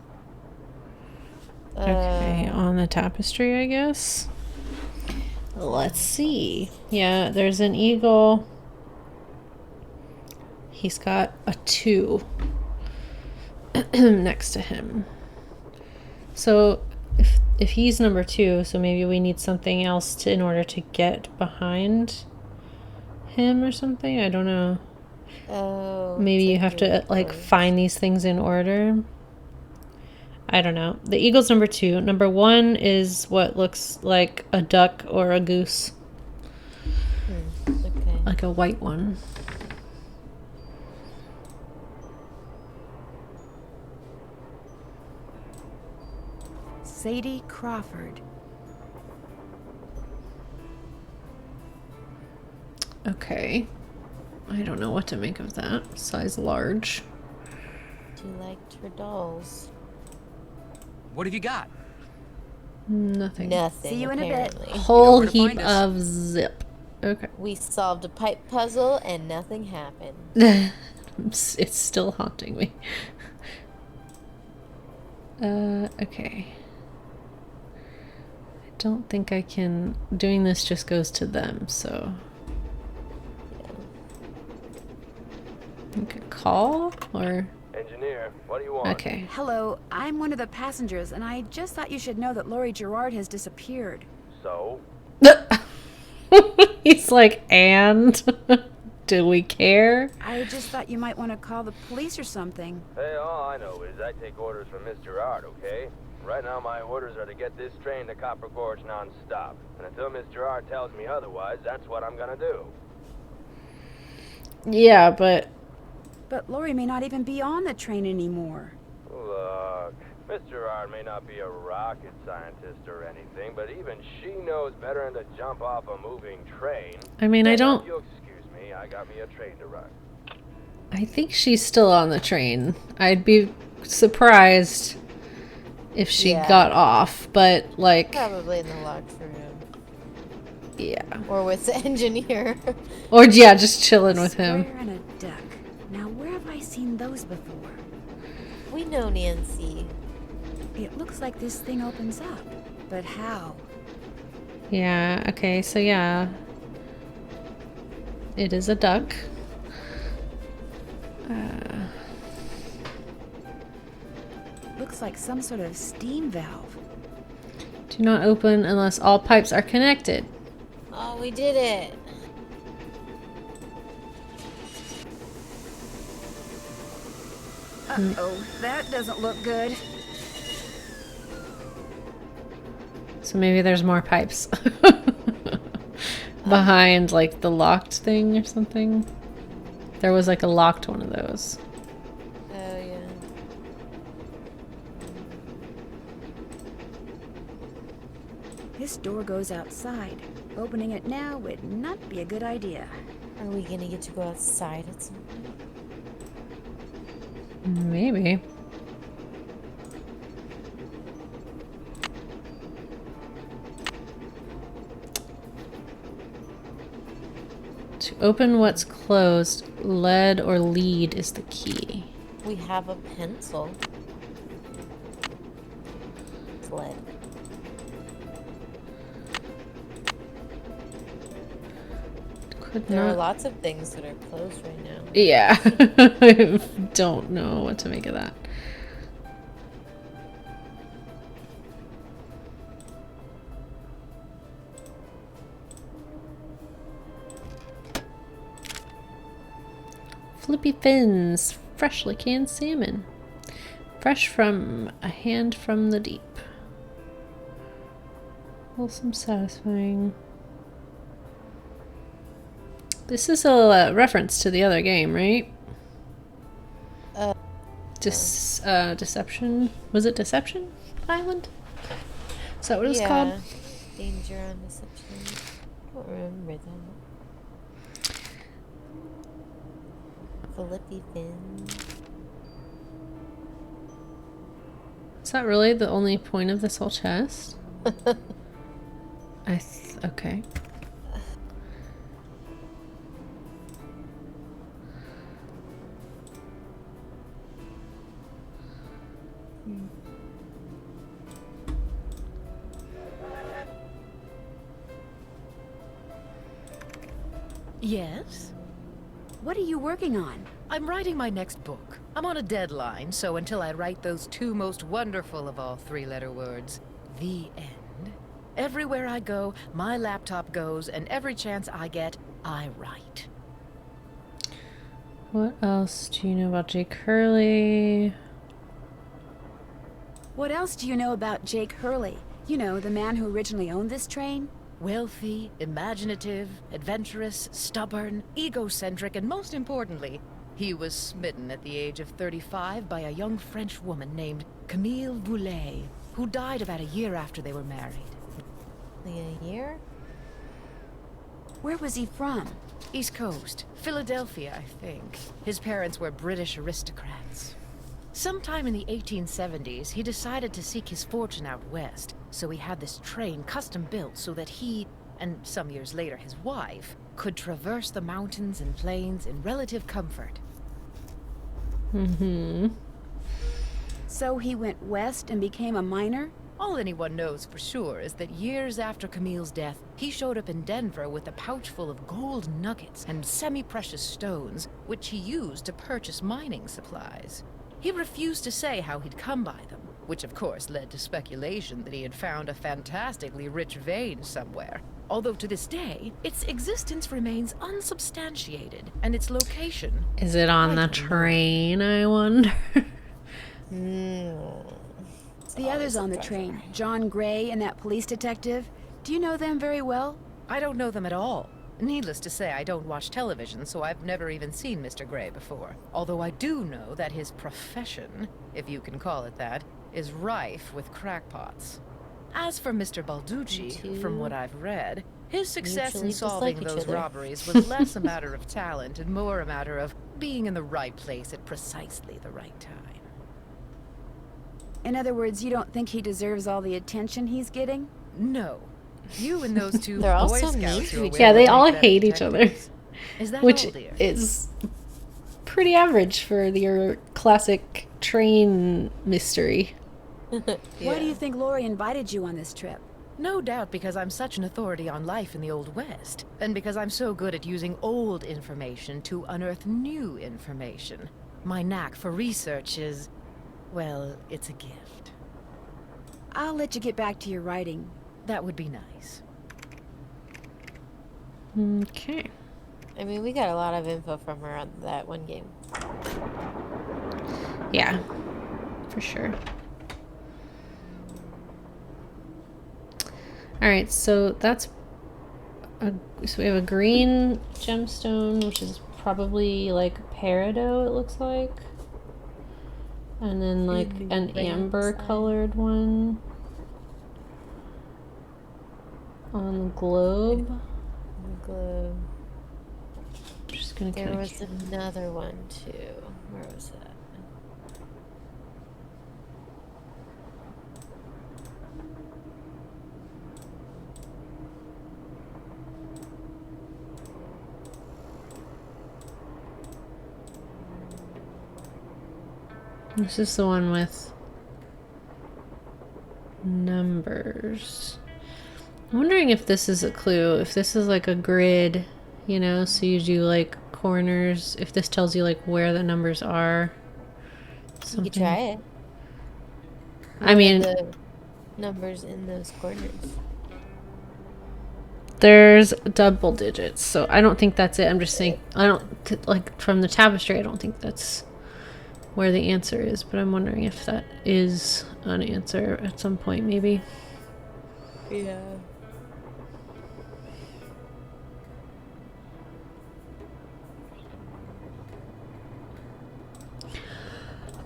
Okay, on the tapestry, I guess. Let's see. Yeah, there's an eagle. He's got a 2 next to him. So if he's number 2, so maybe we need something else in order to get behind him or something. I don't know. Oh. Maybe you have to find these things in order. I don't know. The eagle's number 2. Number 1 is what looks like a duck or a goose. Okay. Like a white one. Sadie Crawford. Okay. I don't know what to make of that. Size large. She liked her dolls. What have you got? Nothing. Nothing. See you in a bit. apparently. Whole where to heap find us. of zip. Okay. We solved a pipe puzzle and nothing happened. It's still haunting me. Okay. I don't think I can... Doing this just goes to them, so... You could call, or... Engineer, what do you want? Okay. Hello, I'm one of the passengers, and I just thought you should know that Laurie Gerard has disappeared. So? He's like, and? Do we care? I just thought you might want to call the police or something. Hey, all I know is I take orders from Miss Gerard, okay? Right now my orders are to get this train to Copper Gorge non-stop. And until Miss Gerard tells me otherwise, that's what I'm gonna do. Yeah, but... But Laurie may not even be on the train anymore. Look, Miss Gerard may not be a rocket scientist or anything, but even she knows better than to jump off a moving train. I mean, I Hey, don't... if you'll excuse me, I got me a train to run. I think she's still on the train. I'd be surprised if she got off, but like... Probably in the locked room. Yeah. Or with the engineer. Or, yeah, just chilling with him. Square and a duck. Now, where have I seen those before? We know Nancy. It looks like this thing opens up. But how? Yeah, okay, so yeah. It is a duck. Looks like some sort of steam valve. Do not open unless all pipes are connected. Oh, we did it. Uh-oh, that doesn't look good. So maybe there's more pipes. Behind, like, the locked thing or something. There was, like, a locked one of those. Oh, yeah. This door goes outside. Opening it now would not be a good idea. Are we gonna get to go outside at some point? Maybe. To open what's closed, lead or lead is the key. We have a pencil. It's lead. There are lots of things that are closed right now. Yeah. I don't know what to make of that. Flippy fins, freshly canned salmon. Fresh from a hand from the deep. Wholesome, satisfying. This is a reference to the other game, right? Deception? Was it Deception Island? Is that what it was called? Danger on Deception. I don't remember that. Flippy fin. Is that really the only point of this whole chest? Okay. Yes? What are you working on? I'm writing my next book. I'm on a deadline, so until I write those two most wonderful of all three-letter words, the end, everywhere I go, my laptop goes, and every chance I get, I write. What else do you know about Jake Hurley? What else do you know about Jake Hurley? You know, the man who originally owned this train? Wealthy, imaginative, adventurous, stubborn, egocentric, and most importantly, he was smitten at the age of 35 by a young French woman named Camille Boulet, who died about a year after they were married. A year? Where was he from? East Coast. Philadelphia, I think. His parents were British aristocrats. Sometime in the 1870s, he decided to seek his fortune out west, so he had this train custom built so that he, and some years later his wife, could traverse the mountains and plains in relative comfort. Mm-hmm. So he went west and became a miner? All anyone knows for sure is that years after Camille's death, he showed up in Denver with a pouch full of gold nuggets and semi-precious stones, which he used to purchase mining supplies. He refused to say how he'd come by them, which of course led to speculation that he had found a fantastically rich vein somewhere. Although to this day, its existence remains unsubstantiated, and its location... Is it on the train, I wonder? The others on the train, John Gray and that police detective, do you know them very well? I don't know them at all. Needless to say, I don't watch television, so I've never even seen Mr. Gray before. Although I do know that his profession, if you can call it that, is rife with crackpots. As for Mr. Balducci, from what I've read, his success in mutually solving dislike each those other. robberies was less a matter of talent and more a matter of being in the right place at precisely the right time. In other words, you don't think he deserves all the attention he's getting? No. You and those two They're all Boy so mean Scouts to who are each way Yeah, they better all than hate each other. detectives. Is that Which all, dear? is pretty average for your classic train mystery. Why do you think Lori invited you on this trip? No doubt because I'm such an authority on life in the Old West, and because I'm so good at using old information to unearth new information. My knack for research is, well, it's a gift. I'll let you get back to your writing. That would be nice. Okay. I mean, we got a lot of info from her on that one game. Yeah, for sure. All right, so that's so we have a green gemstone, which is probably like peridot, it looks like, and then like an amber colored one on the globe. Just gonna There kinda was another one too. Where was that? This is the one with numbers. I'm wondering if this is a clue. If this is like a grid, you know, so you do like corners. If this tells you like where the numbers are. You could try it. I mean, The numbers in those corners. there's double digits, so I don't think that's it. I'm just saying, I don't, like, from the tapestry, I don't think that's where the answer is, but I'm wondering if that is an answer at some point, maybe. Yeah.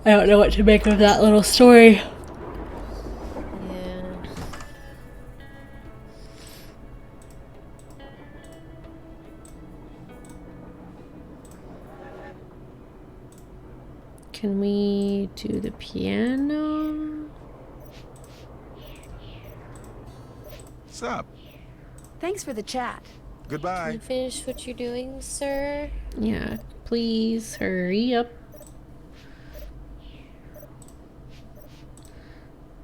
I don't know what to make of that little story. Yeah. Can we do the piano? What's up? Thanks for the chat. Can Goodbye. you finish what you're doing, sir? Yeah, please hurry up.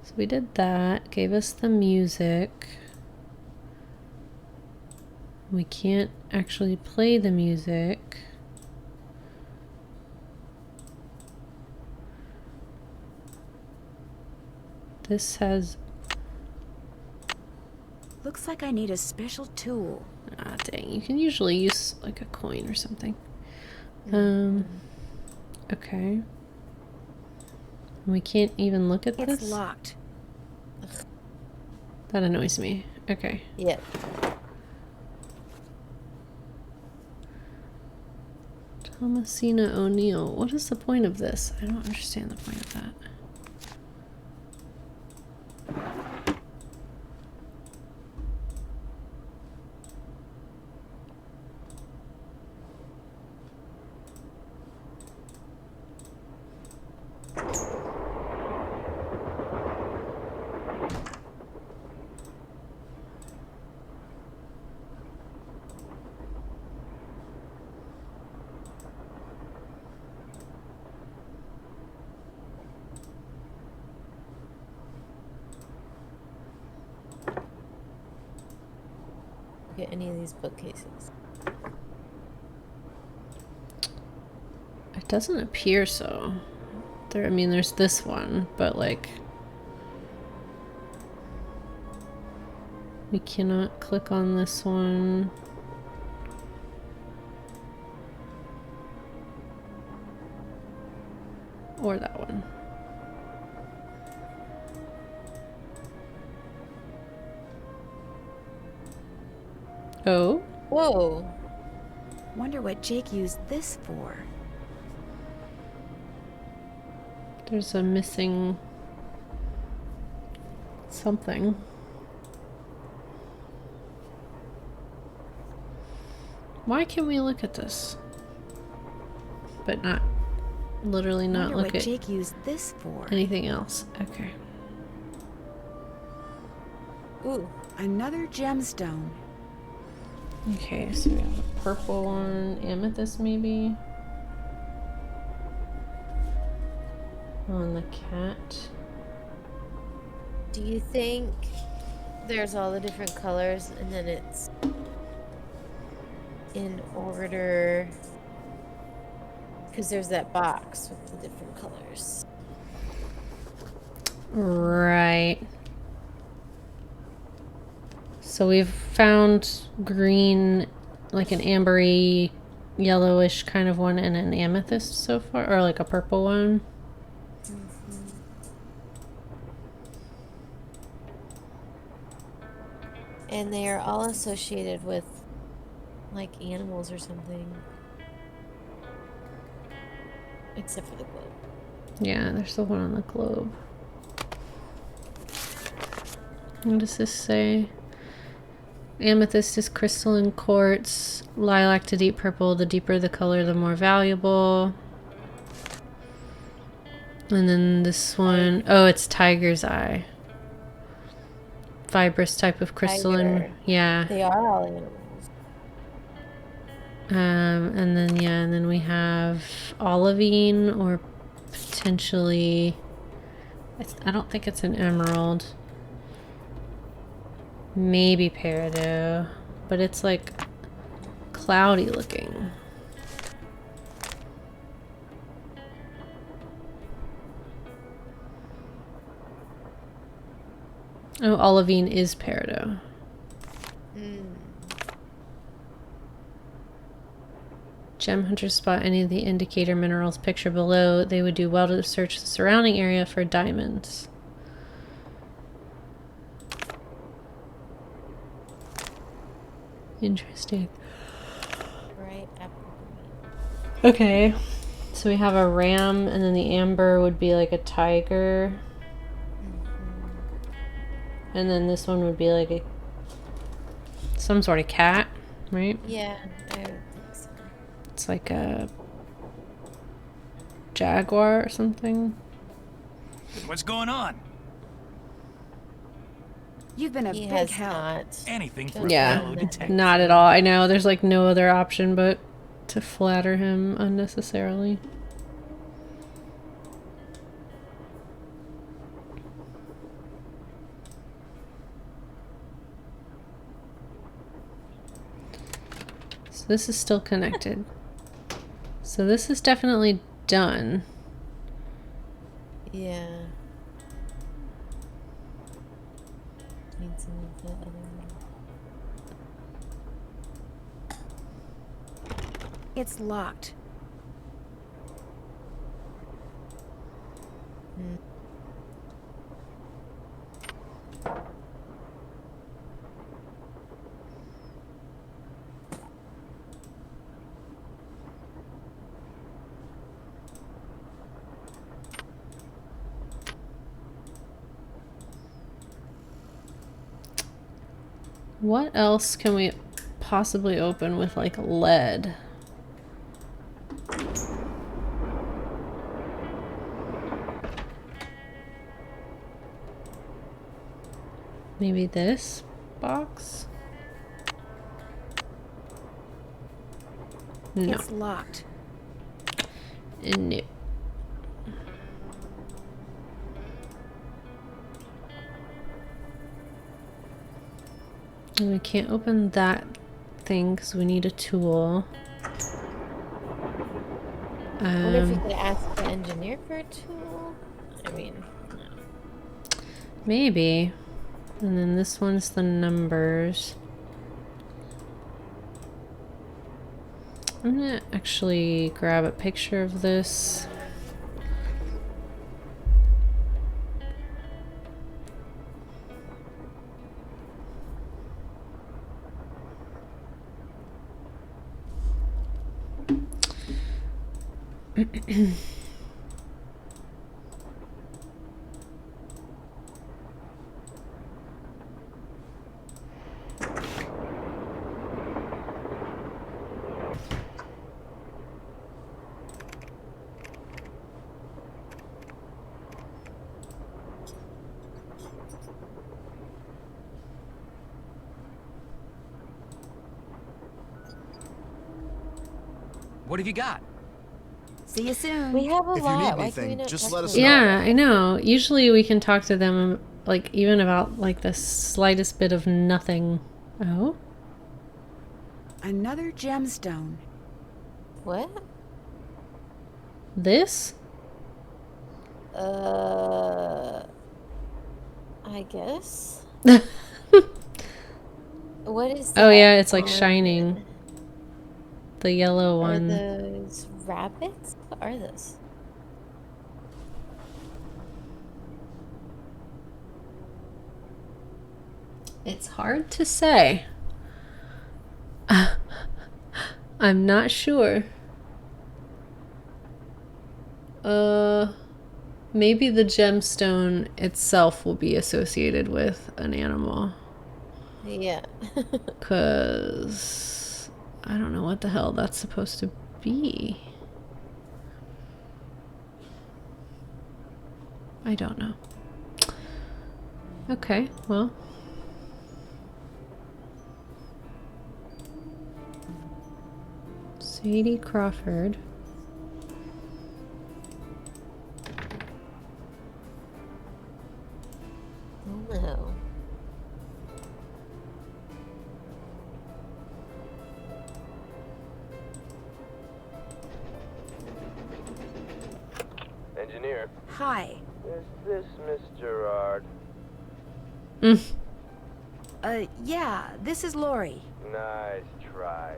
So we did that, gave us the music. We can't actually play the music. This has... Looks like I need a special tool. Ah, dang. You can usually use like a coin or something. Okay. We can't even look at It's this? locked. That annoys me. Okay. Yep. Thomasina O'Neill. What is the point of this? I don't understand the point of that. Get any of these bookcases. It doesn't appear so. There, I mean, there's this one, but like... We cannot click on this one. Or that one. Oh? Whoa. Wonder what Jake used this for. There's a missing something. Why can we look at this? But not, literally not Wonder look what at Jake used this for. anything else. Okay. Ooh, another gemstone. Okay, so we have a purple one, amethyst maybe. On the cat. Do you think there's all the different colors and then it's in order? Because there's that box with the different colors. Right. So we've found green, like an ambery, yellowish kind of one, and an amethyst so far, or like a purple one. And they are all associated with like animals or something. Except for the globe. Yeah, there's the one on the globe. What does this say? Amethyst is crystalline quartz. Lilac to deep purple. The deeper the color, the more valuable. And then this one, oh, it's tiger's eye. Fibrous type of crystalline. Tiger. Yeah. They are all animals. And then, yeah, and then we have olivine or potentially, I don't think it's an emerald. Maybe peridot, but it's like cloudy looking. Oh, olivine is peridot. Gem hunters spot any of the indicator minerals pictured below. They would do well to search the surrounding area for diamonds. Interesting. Right. Okay. So we have a ram, and then the amber would be like a tiger. And then this one would be like a some sort of cat, right? Yeah, I would think so. It's like a jaguar or something. What's going on? You've been a He big has help. not. Anything for a Yeah, fellow detective. not at all. I know there's like no other option but to flatter him unnecessarily. So this is still connected. So this is definitely done. Yeah. Need some of the other one. It's locked. What else can we possibly open with like lead? Maybe this box? No. It's locked. No. And we can't open that thing because we need a tool. I wonder if we could ask the engineer for a tool. I mean, no. Maybe. And then this one's the numbers. I'm gonna actually grab a picture of this. What have you got? See you soon. We have a If you lot. need Why can we anything, not just talk let to us them? know. Yeah, I know. Usually we can talk to them, like, even about, like, the slightest bit of nothing. Oh? Another gemstone. What? This? I guess. What is Oh that yeah, it's like on? shining. The yellow Are one. those rabbits? What are those? It's hard to say. I'm not sure. Maybe the gemstone itself will be associated with an animal. Yeah. 'Cause I don't know what the hell that's supposed to be. I don't know. Okay, well. Sadie Crawford. Oh no. Engineer, Hi. is this Miss Gerard? Yeah, this is Lori. Nice try.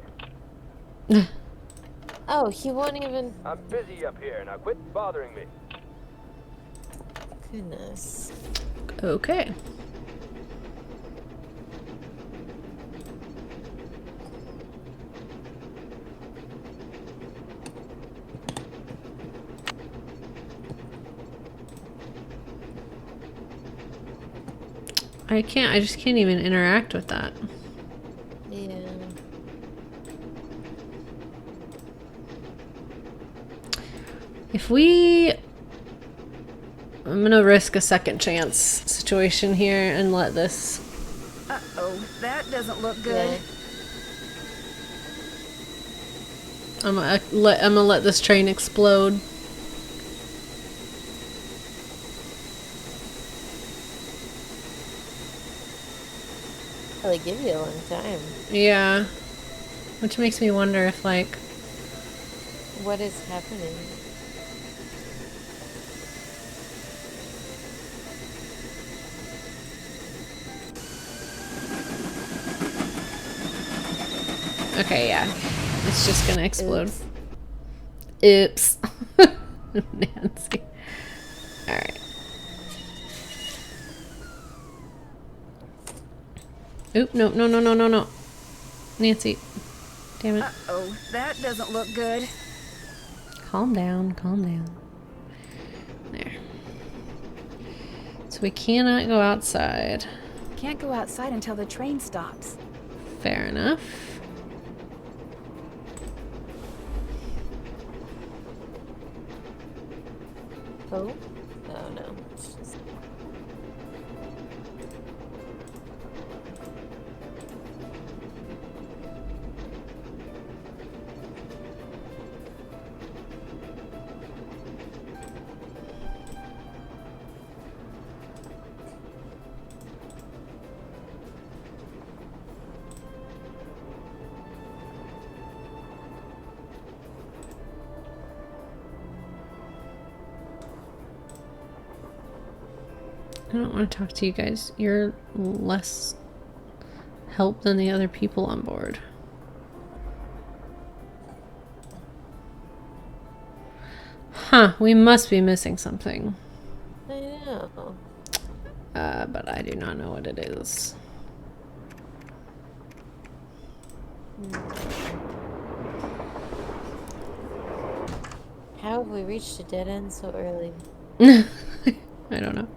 Oh, he won't even. I'm busy up here. Now quit bothering me. Goodness. Okay. I just can't even interact with that. Yeah. If we... I'm gonna risk a second chance situation here and let this... Uh-oh, that doesn't look good. Yeah. I'm gonna let this train explode. Probably give you a long time. Yeah. Which makes me wonder if, like... What is happening? Okay, yeah. It's just gonna explode. Oops. Nancy. Alright. Oop, no, no, no, no, no, no. Nancy. Damn it. Uh-oh, that doesn't look good. Calm down, calm down. There. So we cannot go outside. Can't go outside until the train stops. Fair enough. Oh? Oh no. It's just... I don't want to talk to you guys. You're less help than the other people on board. Huh, we must be missing something. I know. But I do not know what it is. How have we reached a dead end so early? I don't know.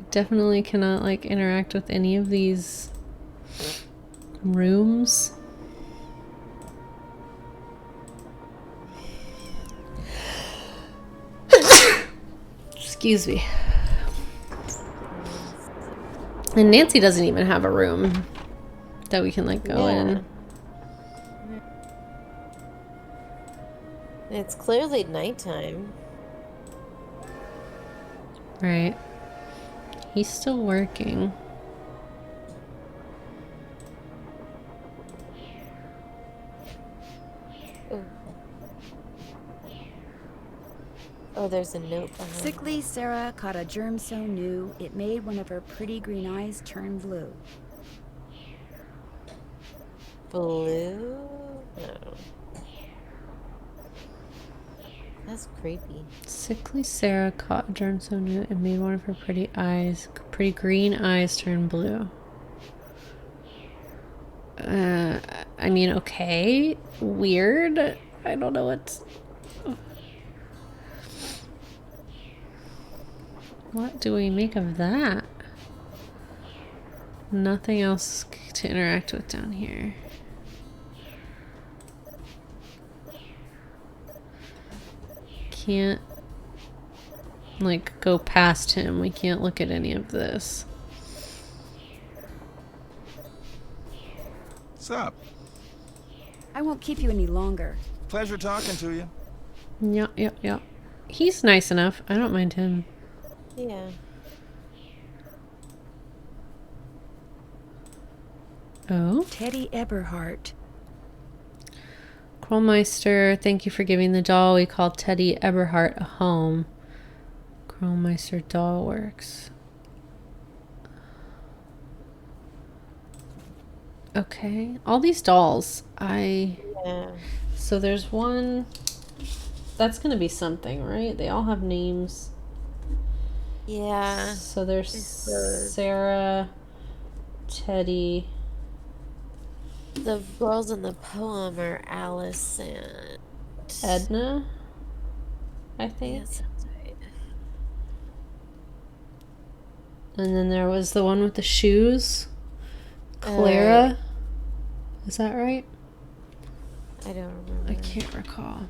Definitely cannot, like, interact with any of these rooms. Excuse me. And Nancy doesn't even have a room that we can, like, go in. It's clearly nighttime. Right. He's still working. Ooh. Oh, there's a note behind. Sickly Sarah caught a germ so new, it made one of her pretty green eyes turn blue. Blue? No. That's creepy. Sickly Sarah caught a germ so new and made one of her pretty green eyes turn blue. I mean, okay. Weird. I don't know what's... What do we make of that? Nothing else to interact with down here. Can't, like, go past him. We can't look at any of this. What's up? I won't keep you any longer. Pleasure talking to you. Yeah. He's nice enough. I don't mind him. Yeah. Oh? Teddy Eberhardt. Krollmeister, thank you for giving the doll we call Teddy Eberhardt a home. Krollmeister Doll Works. Okay. All these dolls. Yeah. So there's one... That's gonna be something, right? They all have names. Yeah. So there's Sarah, Teddy... The girls in the poem are Alice and... Edna, I think. Yeah, sounds right. And then there was the one with the shoes. Clara. Is that right? I don't remember. I can't recall.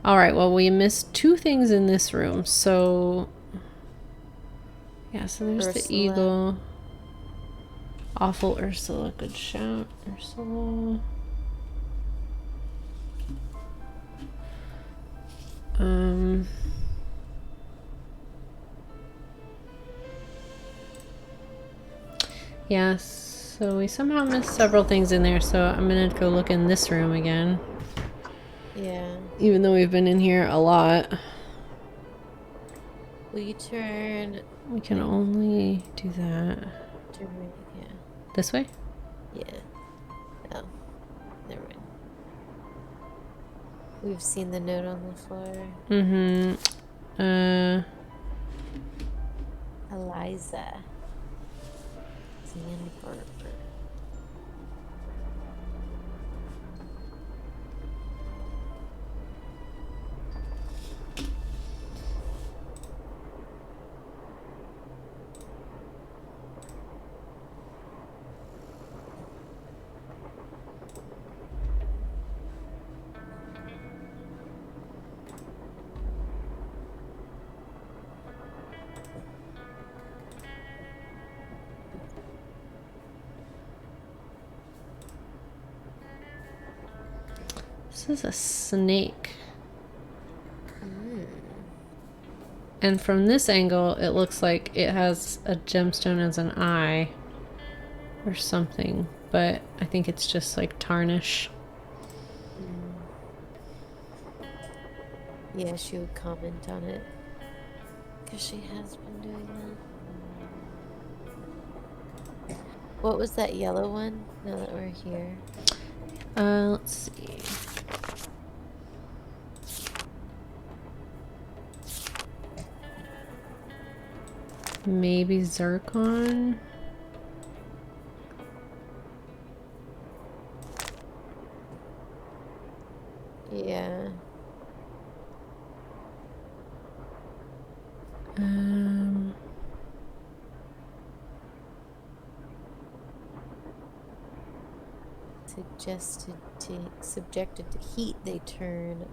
Alright, well, we missed two things in this room, so... Yeah, so there's Ursula. the eagle. Awful Ursula, good shout. Ursula. Yeah, so we somehow missed several things in there, so I'm gonna go look in this room again. Yeah. Even though we've been in here a lot. We turn... We can only do that. Turn, yeah. This way? Yeah. Oh. Never mind. We've seen the note on the floor. Eliza. Sandberg. This is a snake. And from this angle, it looks like it has a gemstone as an eye. Or something. But I think it's just like tarnish. Yeah, she would comment on it. Because she has been doing that. What was that yellow one? Now that we're here. Let's see. Maybe zircon? Yeah. Subjected to heat, they turn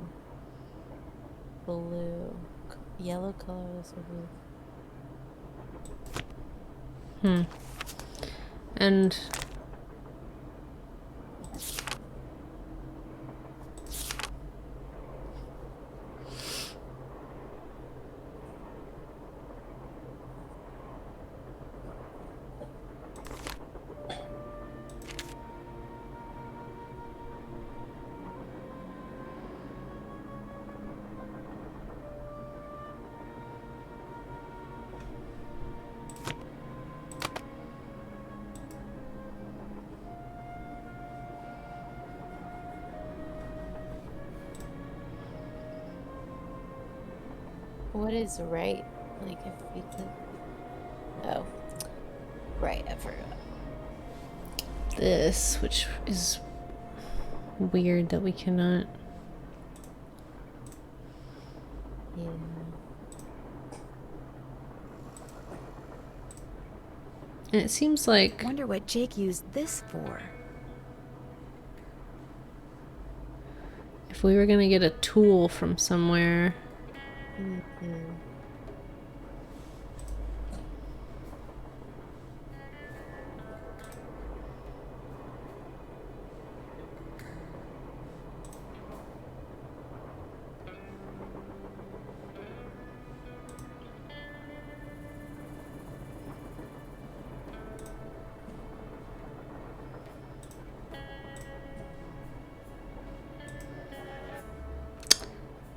blue. Yellow color is blue. And What is right? Like if we could. Oh, right. I forgot. this, which is weird that we cannot. Yeah. And it seems like Wonder what Jake used this for. if we were gonna get a tool from somewhere.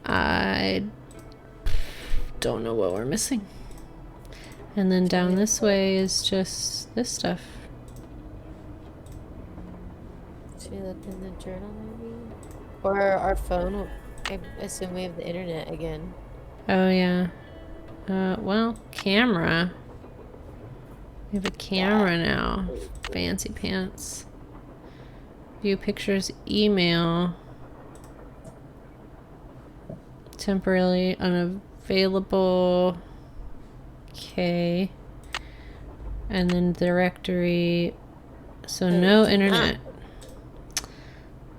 I don't know what we're missing. And then down this way is just this stuff. Should we look in the journal maybe? Or our phone? I assume we have the internet again. Oh yeah. Well, camera. We have a camera now. Fancy pants. View pictures, email. Temporarily unavailable. Okay. And then directory. So no internet.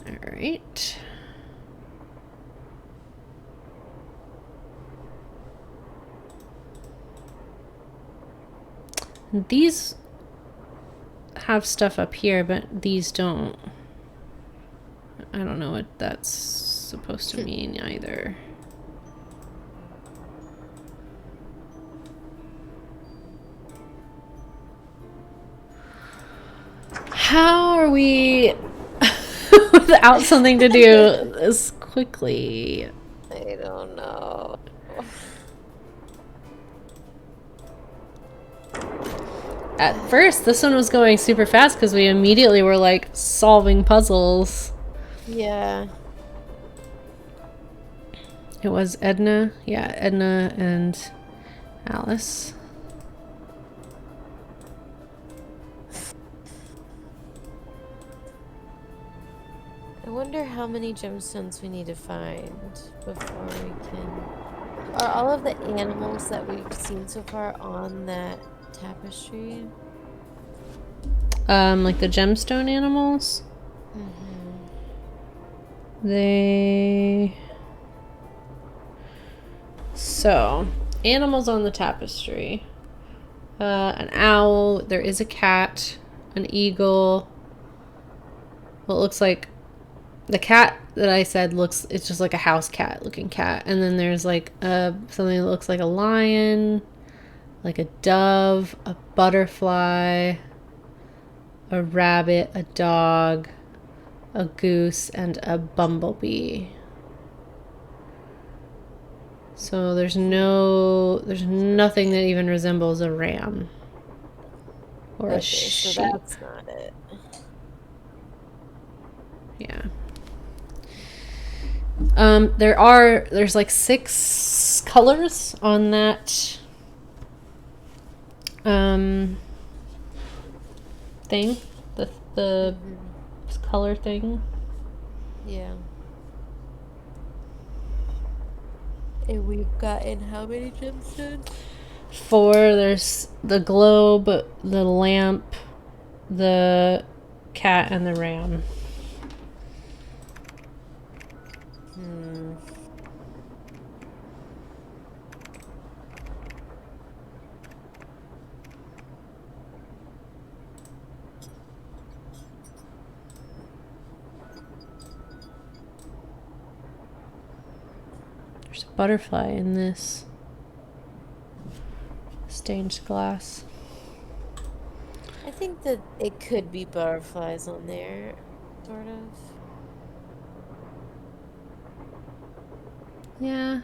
Alright. These have stuff up here, but these don't. I don't know what that's supposed to mean either. How are we without something to do this quickly? I don't know. At first, this one was going super fast because we immediately were like solving puzzles. Yeah. It was Edna. Yeah, Edna and Alice. I wonder how many gemstones we need to find before we can... Are all of the animals that we've seen so far on that tapestry? Like the gemstone animals? They... So, animals on the tapestry. An owl, there is a cat, an eagle. Well, it looks like the cat that I said it's just like a house cat looking cat. And then there's like something that looks like a lion, like a dove, a butterfly, a rabbit, a dog, a goose, and a bumblebee. So there's nothing that even resembles a ram or a sheep. So that's not it. Yeah. There's like 6 colors on that thing, the color thing. Yeah. And we've gotten how many gemstones? 4. There's the globe, the lamp, the cat, and the ram. There's a butterfly in this stained glass. I think that it could be butterflies on there, sort of. Yeah.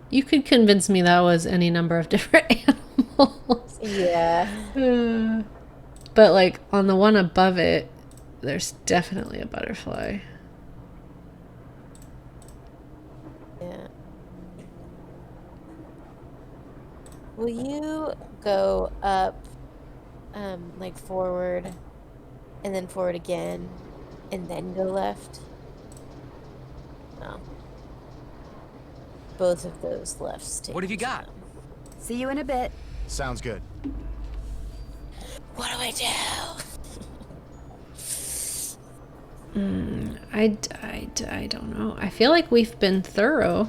You could convince me that was any number of different animals. Yeah. But like on the one above it, there's definitely a butterfly. Yeah. Will you go up, like forward, and then forward again, and then go left? No. Both of those lefts. What have you got? See you in a bit. Sounds good. What do I do? I don't know. I feel like we've been thorough.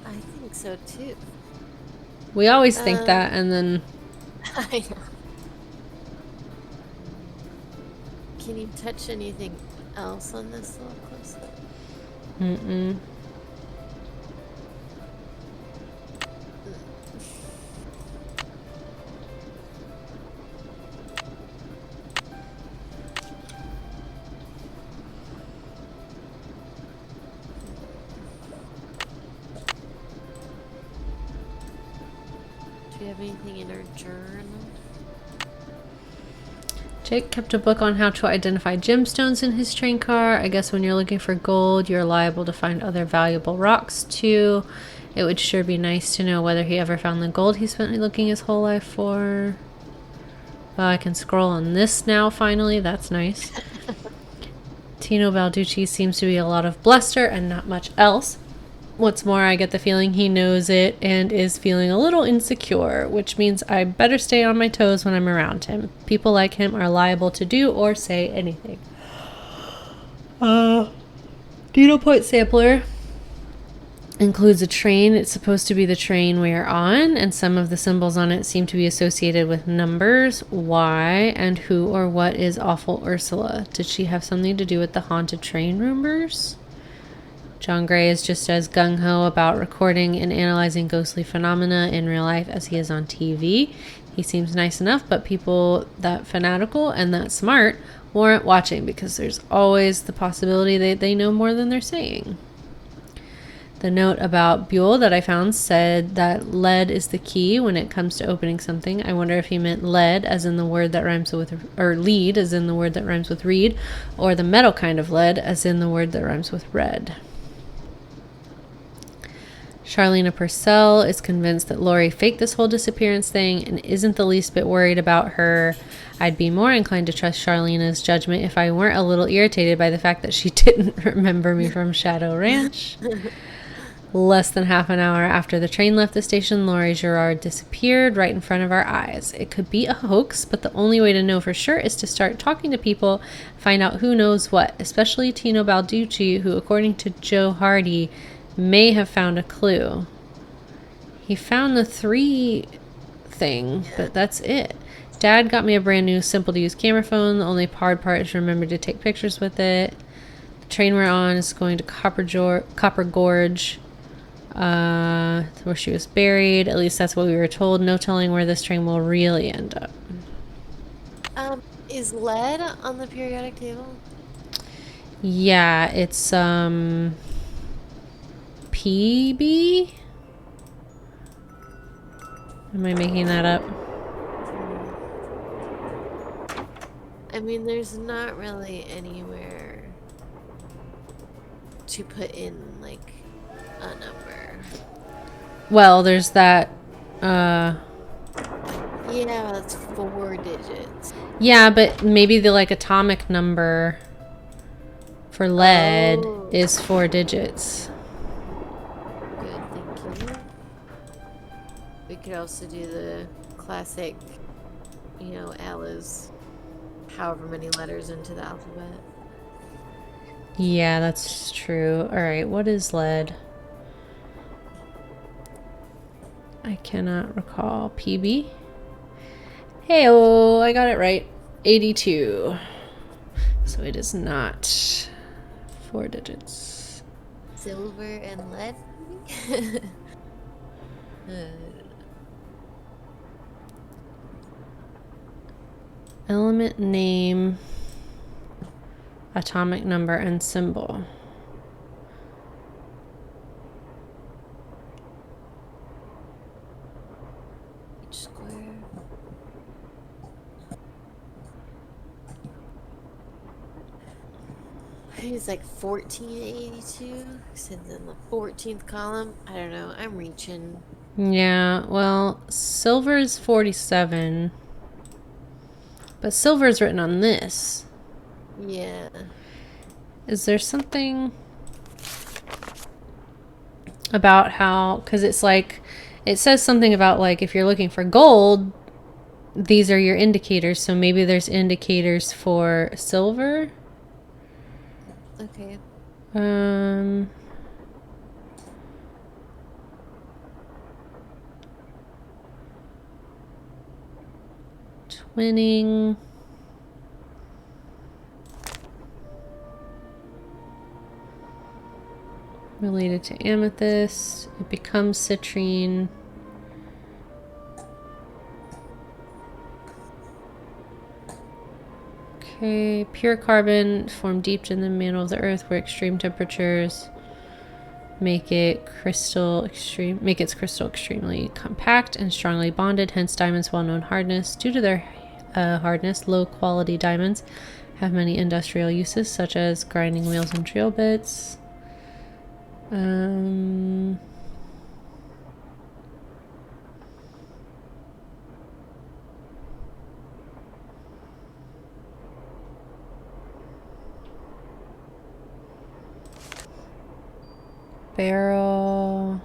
I think so too. We always think that, and then... I know. Can you touch anything else on this little close-up? Mm-mm. Do you have anything in our journal? Jake kept a book on how to identify gemstones in his train car. I guess when you're looking for gold, you're liable to find other valuable rocks too. It would sure be nice to know whether he ever found the gold he spent looking his whole life for. Well, I can scroll on this now, finally. That's nice. Tino Balducci seems to be a lot of bluster and not much else. What's more, I get the feeling he knows it and is feeling a little insecure, which means I better stay on my toes when I'm around him. People like him are liable to do or say anything. Dino Point Sampler includes a train. It's supposed to be the train we are on, and some of the symbols on it seem to be associated with numbers. Why and who or what is Awful Ursula? Did she have something to do with the haunted train rumors? John Gray is just as gung-ho about recording and analyzing ghostly phenomena in real life as he is on TV. He seems nice enough, but people that fanatical and that smart warrant watching because there's always the possibility that they know more than they're saying. The note about Buell that I found said that lead is the key when it comes to opening something. I wonder if he meant lead as in the word that rhymes with, or lead as in the word that rhymes with reed, or the metal kind of lead as in the word that rhymes with red. Charlena Purcell is convinced that Lori faked this whole disappearance thing and isn't the least bit worried about her. I'd be more inclined to trust Charlena's judgment if I weren't a little irritated by the fact that she didn't remember me from Shadow Ranch. Less than half an hour after the train left the station, Lori Gerard disappeared right in front of our eyes. It could be a hoax, but the only way to know for sure is to start talking to people, find out who knows what, especially Tino Balducci, who, according to Joe Hardy, may have found a clue. He found the 3 thing, but that's it. Dad got me a brand new simple to use camera phone. The only hard part is remember to take pictures with it. The train we're on is going to Copper Gorge, where she was buried. At least that's what we were told. No telling where this train will really end up. Is lead on the periodic table? Yeah, it's PB? Am I making that up? I mean, there's not really anywhere to put in, like, a number. Well, there's that, Yeah, that's 4 digits. yeah, but maybe the, like, atomic number for lead is 4 digits. Good, thank you. We could also do the classic, you know, L is however many letters into the alphabet. Yeah, that's true. Alright, what is lead? I cannot recall. PB? Hey-oh, I got it right. 82. So it is not 4 digits. Silver and lead? Element name, atomic number, and symbol. Each square. It's like 1482. Since in the 14th column. I don't know. I'm reaching. Yeah, well, silver is 47. But silver is written on this. Yeah. Is there something about how, because it's like, it says something about like if you're looking for gold, these are your indicators. So maybe there's indicators for silver. Okay. Twinning. Related to amethyst. It becomes citrine. Okay, pure carbon formed deep in the mantle of the earth where extreme temperatures make its crystal extremely compact and strongly bonded, hence diamonds' well-known hardness. Due to their hardness, low-quality diamonds have many industrial uses, such as grinding wheels and drill bits. Barrel.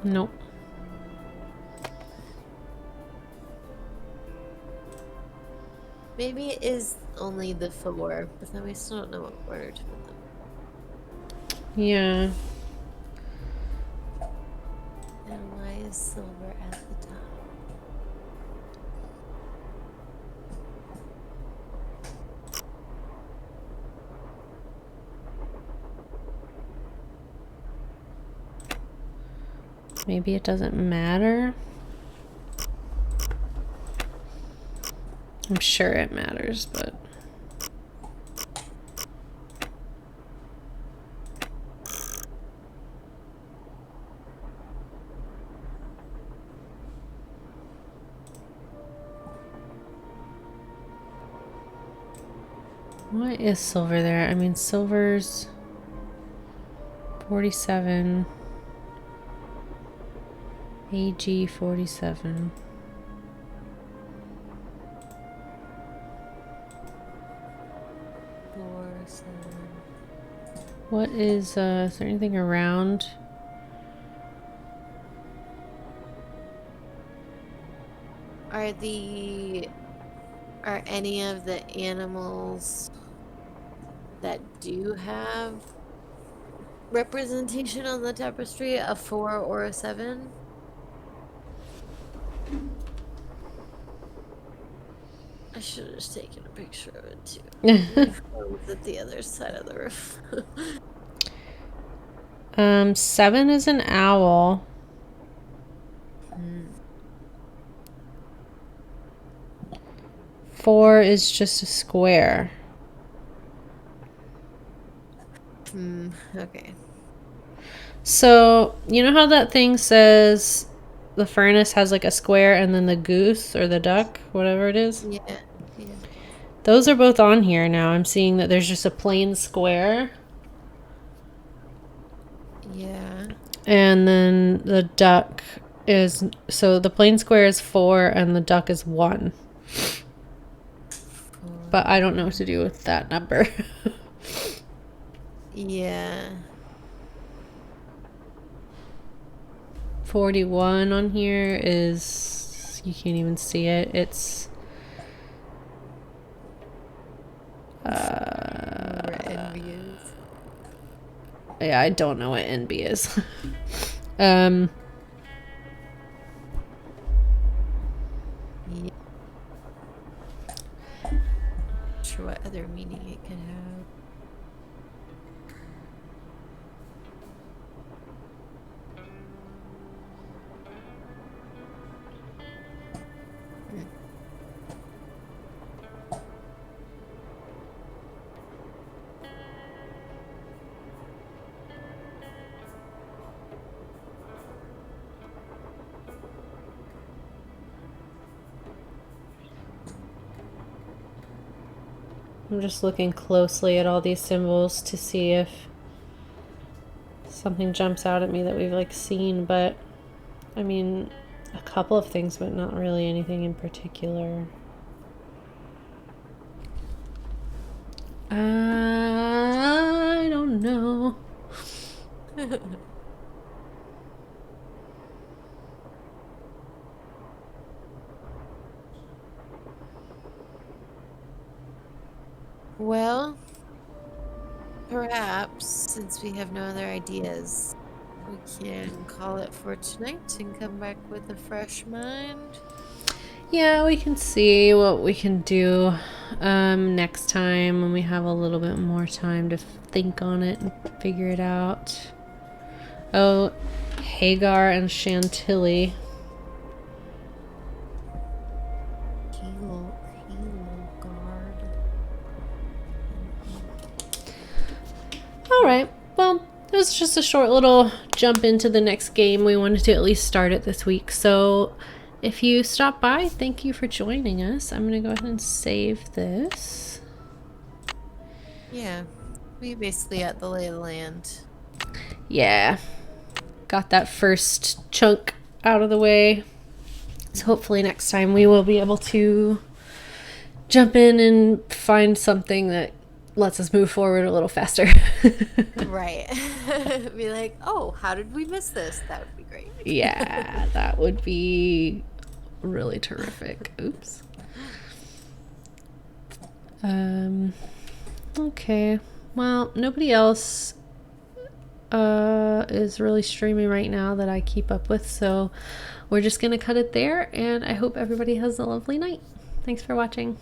Nope. Maybe it is only the 4, but then we still don't know what order to put them. Yeah. And why is silver at the top? Maybe it doesn't matter. I'm sure it matters, but... Why is silver there? I mean, silver's 47. AG 47. What is there anything around? Are any of the animals that do have representation on the tapestry a 4 or a 7? I should have just taken a picture of it too. It's at the other side of the roof. 7 is an owl. 4 is just a square. Okay. So, you know how that thing says the furnace has like a square and then the goose or the duck, whatever it is? Yeah. Those are both on here now. I'm seeing that there's just a plain square. Yeah. And then the duck is, so the plain square is 4 and the duck is 1. But I don't know what to do with that number. Yeah. 41 on here is, you can't even see it. It's yeah, I don't know what NB is. Yeah. Not sure what other meaning it could have. I'm just looking closely at all these symbols to see if something jumps out at me that we've like seen, but I mean, a couple of things, but not really anything in particular. I don't know. Well, perhaps, since we have no other ideas, we can call it for tonight and come back with a fresh mind. Yeah, we can see what we can do next time when we have a little bit more time to think on it and figure it out. Oh, Hagar and Chantilly. Alright, well, it was just a short little jump into the next game. We wanted to at least start it this week. So if you stopped by, thank you for joining us. I'm going to go ahead and save this. Yeah, we basically at the lay of the land. Yeah, got that first chunk out of the way. So hopefully next time we will be able to jump in and find something that lets us move forward a little faster. Right. Be like, oh, how did we miss this? That would be great. Yeah, that would be really terrific. Oops. Okay. Well, nobody else is really streaming right now that I keep up with, so we're just gonna cut it there, and I hope everybody has a lovely night. Thanks for watching.